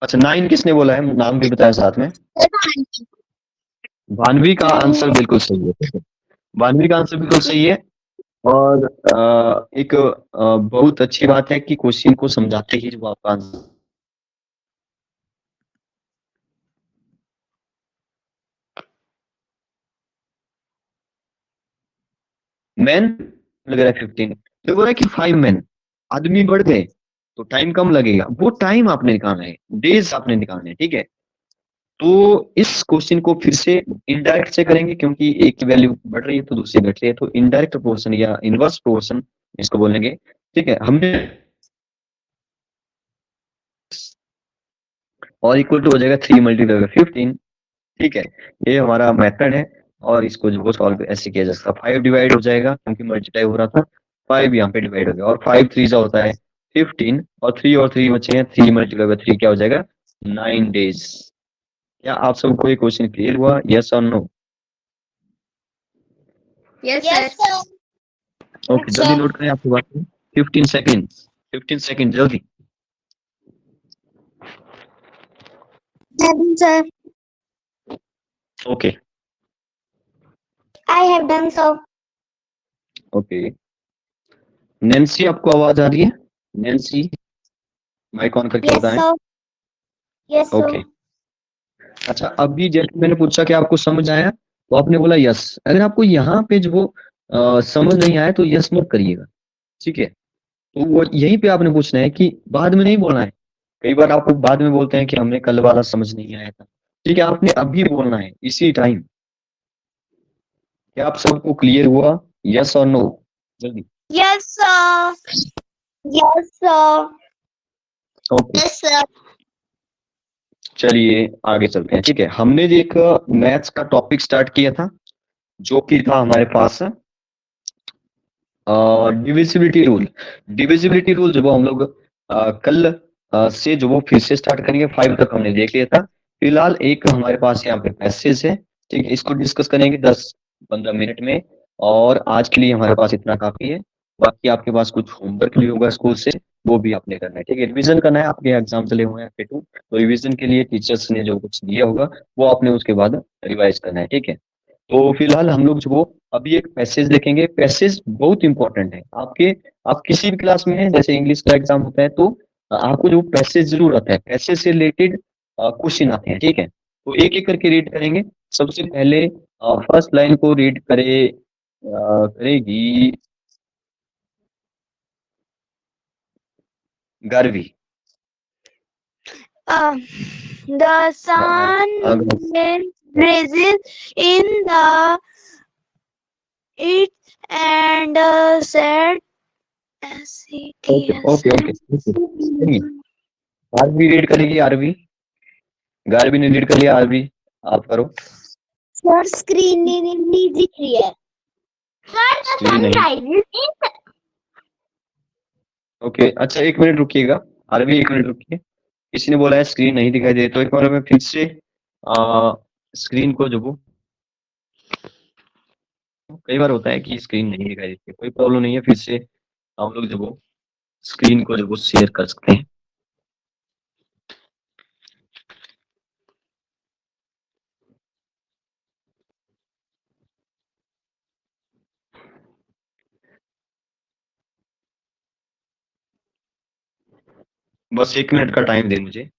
अच्छा, 9 किसने बोला है, नाम भी बताया साथ में। भानवी का आंसर बिल्कुल सही है, भानवी का आंसर बिल्कुल सही है। और एक बहुत अच्छी बात है कि क्वेश्चन को समझाते ही जो आपका आंसर मैन लग रहा है 15, तो बोल रहा है कि 5 मैन, आदमी बढ़ गए तो टाइम कम लगेगा, वो टाइम आपने निकालना है, डेज आपने निकालने हैं, ठीक है। तो इस क्वेश्चन को फिर से इनडायरेक्ट से करेंगे, क्योंकि एक की वैल्यू बढ़ रही है तो दूसरी घट रही है, तो इनडायरेक्ट प्रोपोर्शन या इनवर्स प्रोपोर्शन इसको बोलेंगे, ठीक है। हमने और इक्वल टू हो जाएगा 3 मल्टीप्लाई बाय 15, ठीक है। ये हमारा मेथड है, और इसको जो सॉल्व ऐसे किया जा सकता है। 5 डिवाइड हो जाएगा क्योंकि मल्टीप्लाई हो रहा था, 5 यहाँ पे डिवाइड हो गया, और 5 3 जा होता है 15, और 3 और 3 बचे हैं, 3 मल्टीप्लाई बाय 3 क्या हो जाएगा 9 डेज। क्या आप सबको ये क्वेश्चन क्लियर हुआ, यस और नो?
Yes sir.
ओके, जल्दी नोट करें आपकी बात में। 15 सेकंड, 15 सेकंड जल्दी।
Sir
okay
I have done so.
Okay, Nancy आपको आवाज आ रही है? नैन्सी माइक ऑन करके
Yes
बताएं।
sir. Yes sir.
ओके, अच्छा, अभी जैसे मैंने पूछा कि आपको समझ आया, तो आपने बोला यस। अगर आपको यहाँ पे जो समझ नहीं आया तो यस मत करिएगा, ठीक है। तो वो यहीं पे आपने पूछना है, कि बाद में नहीं बोलना है। कई बार आप बाद में बोलते हैं कि हमने कल वाला समझ नहीं आया था, ठीक है, आपने अभी बोलना है इसी टाइम। क्या आप सबको क्लियर हुआ, यस और नो? जल्दी।
Yes sir. Yes sir.
Okay,
Yes sir.
चलिए आगे चलते हैं, ठीक है। हमने एक मैथ्स का टॉपिक स्टार्ट किया था, जो कि था हमारे पास डिविजिबिलिटी रूल। डिविजिबिलिटी रूल जब हम लोग कल से जो वो फिर से स्टार्ट करेंगे। 5 तक हमने देख लिया था। फिलहाल एक हमारे पास यहाँ पे पैसेज है, ठीक है, इसको डिस्कस करेंगे 10-15 मिनट में, और आज के लिए हमारे पास इतना काफी है। बाकी आपके पास कुछ होमवर्क भी होगा स्कूल से, वो भी आपने करना है, ठीक है, रिवीजन करना है। आपके एग्जाम चले हुए हैं F2, तो रिवीजन के लिए टीचर्स ने जो कुछ दिया होगा वो आपने उसके बाद रिवाइज करना है, ठीक है। तो फिलहाल हम लोग जो वो अभी एक पैसेज देखेंगे। पैसेज बहुत इंपॉर्टेंट है आपके, आप किसी भी क्लास में हैं, जैसे इंग्लिश का एग्जाम होता है तो आपको जो पैसेज जरूर आता है, पैसेज से रिलेटेड क्वेश्चन आते हैं, ठीक है। तो एक एक करके रीड करेंगे। सबसे पहले फर्स्ट लाइन को रीड करेगी गारवी।
The sun rises in the east and set as it
okay okay
is.
Aarvi read करेगी, आरवी। गारवी ने रीड कर लिया, आरवी आप करो।
सर स्क्रीन नहीं दिख रही है। सर the
स्क्रीन
sun
नहीं,
rises in
ओके अच्छा 1 मिनट रुकिएगा, आरवी 1 मिनट रुकिए। किसी ने बोला है स्क्रीन नहीं दिखाई दे, तो एक बार मैं फिर से स्क्रीन को जो वो कई बार होता है कि स्क्रीन नहीं दिखाई देती, कोई प्रॉब्लम नहीं है, फिर से हम लोग जो वो स्क्रीन को जो वो शेयर कर सकते हैं। बस 1 मिनट का टाइम दे मुझे।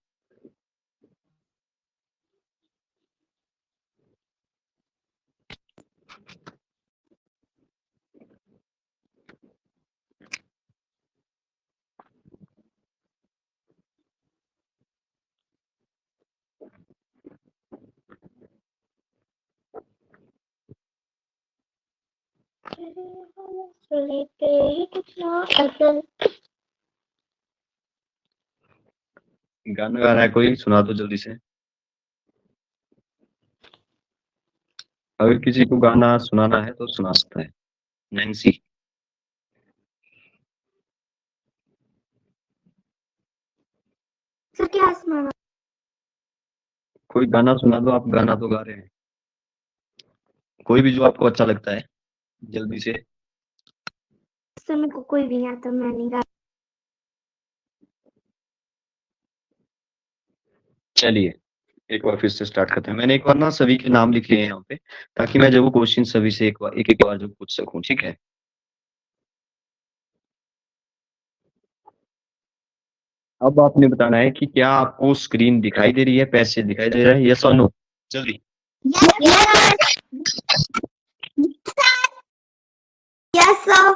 गाना गा रहा है कोई, सुना दो जल्दी से। अगर किसी को गाना सुनाना है तो सुना सकता है। नैन्सी,
सर क्या सुनाना?
कोई गाना सुना दो, आप गाना तो गा रहे हैं, कोई भी जो आपको अच्छा लगता है, जल्दी से।
सर मेरे को कोई भी नहीं आता, मैं नहीं गा।
चलिए एक बार फिर से स्टार्ट करते हैं। मैंने एक बार ना सभी के नाम लिख लिए हैं यहाँ पे, ताकि मैं जब वो क्वेश्चन सभी से एक एक बार जो पूछ सकूं, ठीक है। अब आपने बताना है कि क्या आपको स्क्रीन दिखाई दे रही है, पैसे दिखाई दे रहा है, यस और नो, जल्दी।
Yes sir.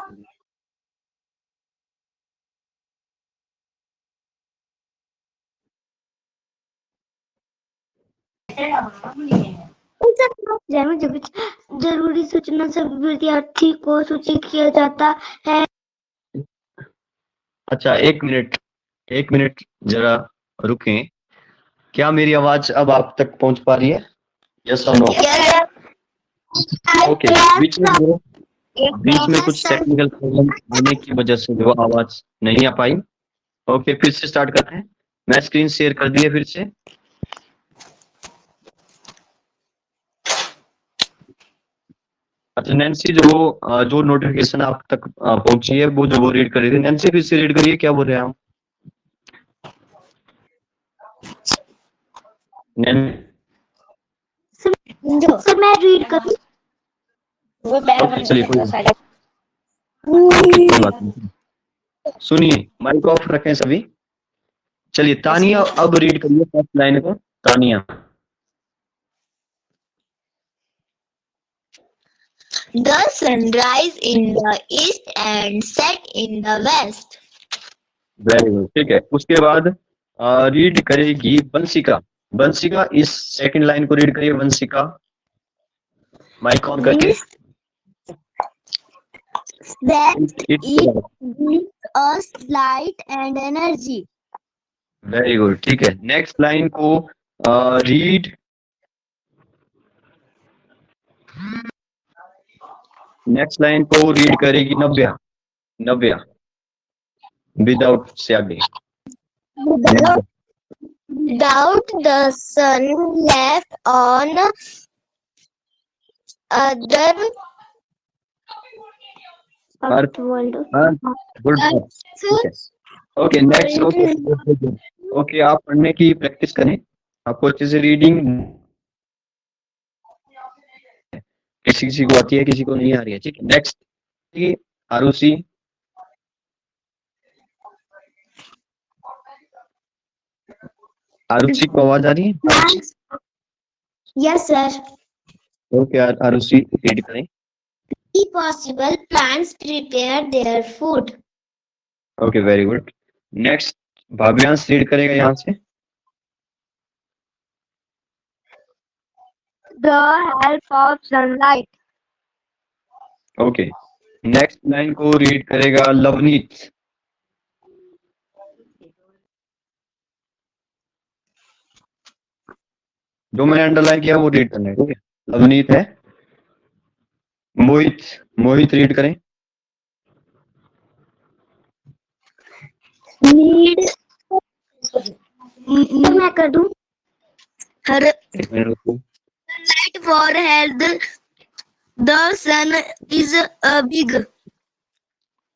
मुझे कुछ जरूरी सूचना सभी विद्यार्थी को सूचित किया जाता है।
अच्छा 1 मिनट जरा रुकें। क्या मेरी आवाज अब आप तक पहुंच पा रही है, यस और नो? ओके, बीच में कुछ टेक्निकल प्रॉब्लम आने की वजह से जो आवाज नहीं आ पाई। ओके फिर से स्टार्ट करते हैं। मैं स्क्रीन शेयर कर दी है फिर से। अच्छा नैन्सी, जो नोटिफिकेशन आप तक पहुंची है वो जो वो रीड कर रही थी, नैन्सी फिर से रीड करिए, क्या बोल रहे हैं हम?
सर मैं रीड करूं?
ओके चलिए कोई बात नहीं। सुनिए, माइक ऑफ रखें सभी। चलिए तानिया अब रीड करिए फर्स्ट लाइन को। Tania,
The sun rise in the east and set in the west.
Very good, ठीक है। उसके बाद रीड करेगी वंशिका। वंशिका इस सेकंड लाइन को रीड करिए, वंशिका माइक ऑन करके।
That it gives us light and energy.
Very good, ठीक है। नेक्स्ट लाइन को रीड, नेक्स्ट लाइन को रीड करेगी नव्या। नव्या विदाउट से आगे।
Without the sun left on other
earth
world.
Good, ठीक है। Okay next. ओके आप पढ़ने की प्रैक्टिस करें, आपको अच्छे से रीडिंग किसी किसी को आती है, किसी को नहीं आ रही है, ठीक है। नेक्स्ट आरुषि, आरुषि को आवाज आ रही है?
Yes, sir.
Okay Arushi read करें।
If possible, plants prepare their food.
Okay very good. Next Bhavyansh read करेगा यहाँ से।
The help of sunlight.
Okay next line को रीड करेगा लवनीत। जो मैंने अंडरलाइन किया वो रीड करना है, ठीक है। लवनीत है। मोहित, मोहित रीड करें।
Need. मैं कर दूं? हर
एक मिनट रुको।
light for health. The sun is a big.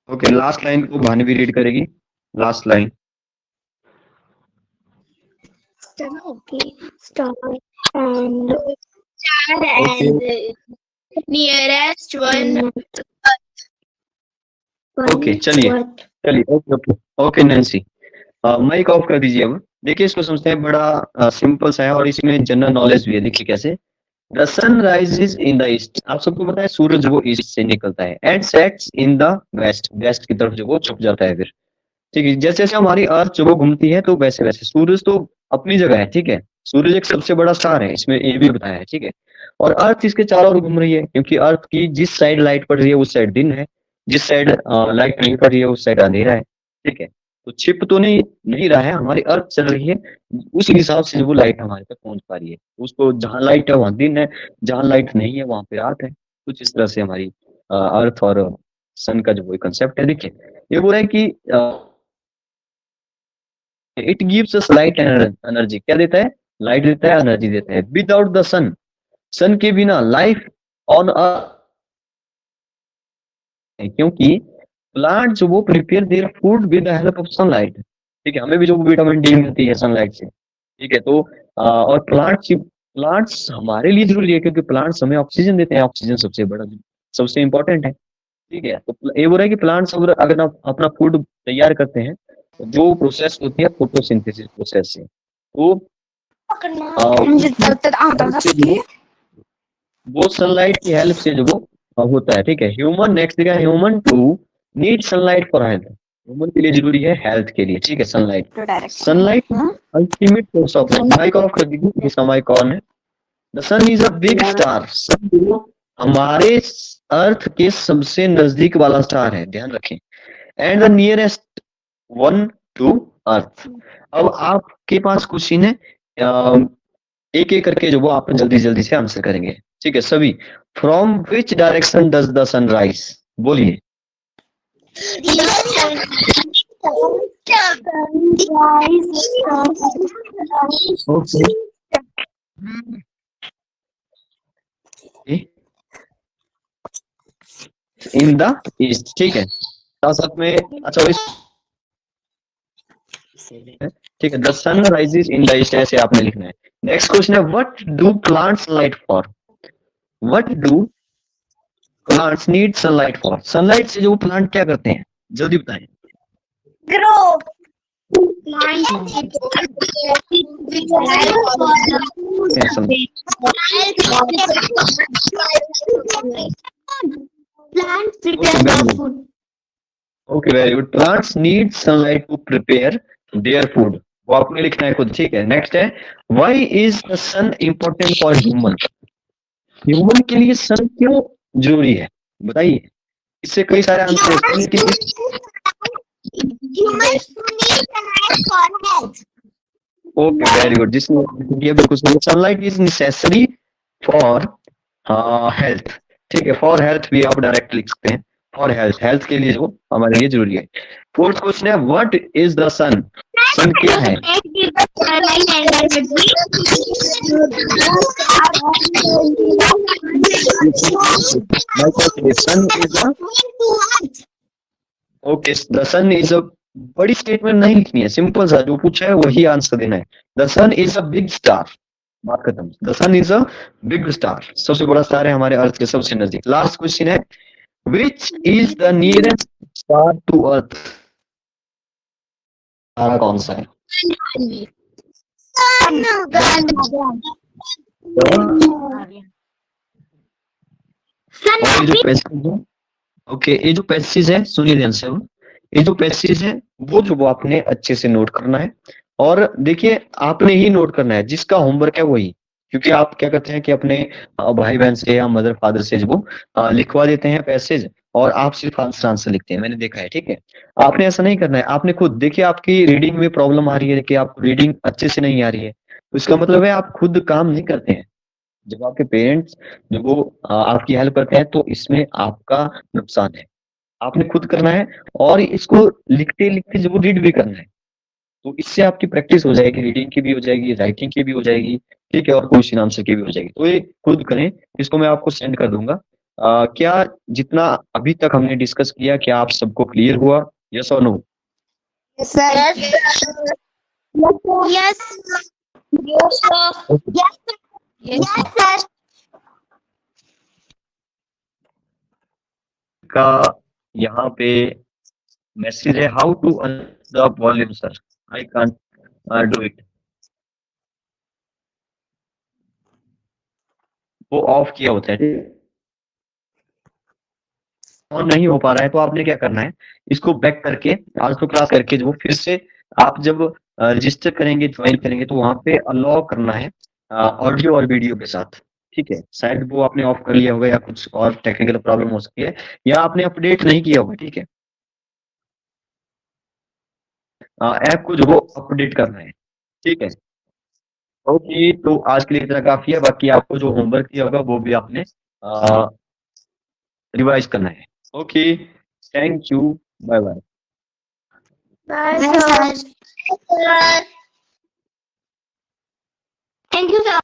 Okay last line को भानवी रीड करेगी। Last line.
Okay. Star and nearest one.
Okay चलिए okay okay okay Nancy mic off कर दीजिए। अब देखिए इसको समझते हैं, बड़ा सिंपल सा है और इसमें जनरल नॉलेज भी है। देखिए कैसे। The sun rises in the east, आप सबको पता है सूरज वो ईस्ट से निकलता है, and sets in the west, west की तरफ जो वो छुप जाता है फिर, ठीक है। जैसे जैसे हमारी अर्थ जो वो घूमती है तो वैसे वैसे सूरज तो अपनी जगह है, ठीक है। सूरज एक सबसे बड़ा स्टार है, इसमें ये भी बताया है, ठीक है। और अर्थ इसके चारों ओर घूम रही है, क्योंकि अर्थ की जिस साइड लाइट पड़ रही है उस साइड दिन है, जिस साइड लाइट नहीं पड़ रही है उस साइड अंधेरा है, ठीक है। तो छिप तो नहीं नहीं रहा है, हमारी अर्थ चल रही है, उस हिसाब से वो लाइट हमारे तक पहुंच पा रही है। उसको जहां लाइट है वहां दिन है, जहां लाइट नहीं है वहां पे रात है। कुछ इस तरह से हमारी अर्थ और सन का जो वो कंसेप्ट है। देखिए ये बोल रहा है कि it gives us light and energy, क्या देता है? लाइट देता है, एनर्जी देता है। विदाउट द सन, सन के बिना लाइफ ऑन अर्थ, क्योंकि प्लांट जो वो prepare their food with the help of sunlight, ठीक है। हमें भी जो विटामिन डी मिलती है सनलाइट से, ठीक है। तो और प्लांट्स हमारे लिए जरूरी है, क्योंकि प्लांट्स हमें ऑक्सीजन देते हैं, ऑक्सीजन सबसे बड़ा सबसे इंपॉर्टेंट है, ठीक है। तो ये बोल रहा है कि प्लांट्स अगर आप अपना फूड तैयार करते हैं तो जो प्रोसेस होती है फोटोसिंथेसिस प्रोसेस से, तो वो सनलाइट की हेल्प से जो वो होता है, ठीक है। ह्यूमन नेक्स्ट देखा, human to need sunlight for health, human के लिए जरूरी है हेल्थ के लिए, ठीक है sunlight. Sunlight ultimate source of life. Mic off कर दीजिए, इसका माइक ऑन है। The sun is a big star, हमारे अर्थ के सबसे नजदीक वाला स्टार है, ध्यान रखें। And the nearest one to earth. अब आपके पास क्वेश्चन है, एक एक करके जो वो आप जल्दी जल्दी से आंसर करेंगे, ठीक है सभी। From which direction does the sun rise, बोलिए। इन द ईस्ट, ठीक है। साथ में अच्छा ठीक है, the sun rises in the east, ऐसे आपने लिखना है। नेक्स्ट क्वेश्चन है, what do plants light for, what do plants need sunlight for, sunlight से जो प्लांट क्या करते हैं, जल्दी बताएं।
Grow. Plants prepare their food.
Okay very good. Plants need sunlight to prepare their food, वो आपने लिखना है खुद, ठीक है। नेक्स्ट है, why is the sun important for human, human के लिए सन क्यों जरूरी है, बताइए। इससे कई सारे आंसर होते हैं, लेकिन ओके वेरी गुड, जिसने ये बिल्कुल सही। Sunlight is necessary for health, ठीक है। फॉर हेल्थ भी आप डायरेक्ट लिख सकते हैं, फॉर हेल्थ, हेल्थ के लिए जो हमारे लिए जरूरी है। फोर्थ क्वेश्चन है, what is the sun, sun क्या है? Sun is a okay, the sun is a बड़ी स्टेटमेंट नहीं लिखनी है, सिंपल सा जो पूछा है वही आंसर देना है। The sun is a big star, बात खत्म। The sun is a big star, सबसे बड़ा स्टार है हमारे अर्थ के सबसे नजदीक। लास्ट क्वेश्चन है, which is the nearest star to earth? तारा कौन सा है? और ये जो पैसेज है, ओके, ये जो पैसेज है सुनिए ध्यान से, ये जो पैसेज है वो आपने अच्छे से नोट करना है। और देखिए आपने ही नोट करना है, जिसका होमवर्क है वही, क्योंकि आप क्या करते हैं कि अपने भाई बहन से या मदर फादर से वो लिखवा देते हैं पैसेज, और आप सिर्फ आंसर लिखते हैं, मैंने देखा है, ठीक है। आपने ऐसा नहीं करना है, आपने खुद देखिए आपकी रीडिंग में प्रॉब्लम आ रही है कि आप रीडिंग अच्छे से नहीं आ रही है, तो इसका मतलब है आप खुद काम नहीं करते हैं। जब आपके पेरेंट्स जब वो आपकी हेल्प करते हैं तो इसमें आपका नुकसान है, आपने खुद करना है। और इसको लिखते लिखते जब वो रीड भी करना है, तो इससे आपकी प्रैक्टिस हो जाएगी, रीडिंग की भी हो जाएगी, राइटिंग की भी हो जाएगी, ठीक है, और क्वेश्चन आंसर की भी हो जाएगी। तो ये खुद करें, इसको मैं आपको सेंड कर दूंगा। क्या जितना अभी तक हमने डिस्कस किया, क्या आप सबको क्लियर हुआ? यस और नो? का यहाँ पे मैसेज है, how to the volume sir, I can't do it. वो ऑफ किया होता है, ठीक है, ऑन नहीं हो पा रहा है, तो आपने क्या करना है, इसको बैक करके आज तो क्लास करके जो फिर से आप जब रजिस्टर करेंगे, ज्वाइन करेंगे, तो वहां पे अलाउ करना है ऑडियो और वीडियो के साथ, ठीक है। शायद वो आपने ऑफ कर लिया होगा या कुछ और टेक्निकल प्रॉब्लम हो सकती है, या आपने अपडेट नहीं किया होगा, ठीक है। ऐप को जो वो अपडेट करना है, ठीक है। ओके, तो आज के लिए इतना काफी है, बाकी आपको जो होमवर्क दिया होगा वो भी आपने रिवाइज करना है। Okay, thank you, bye bye.
Thank you, sir.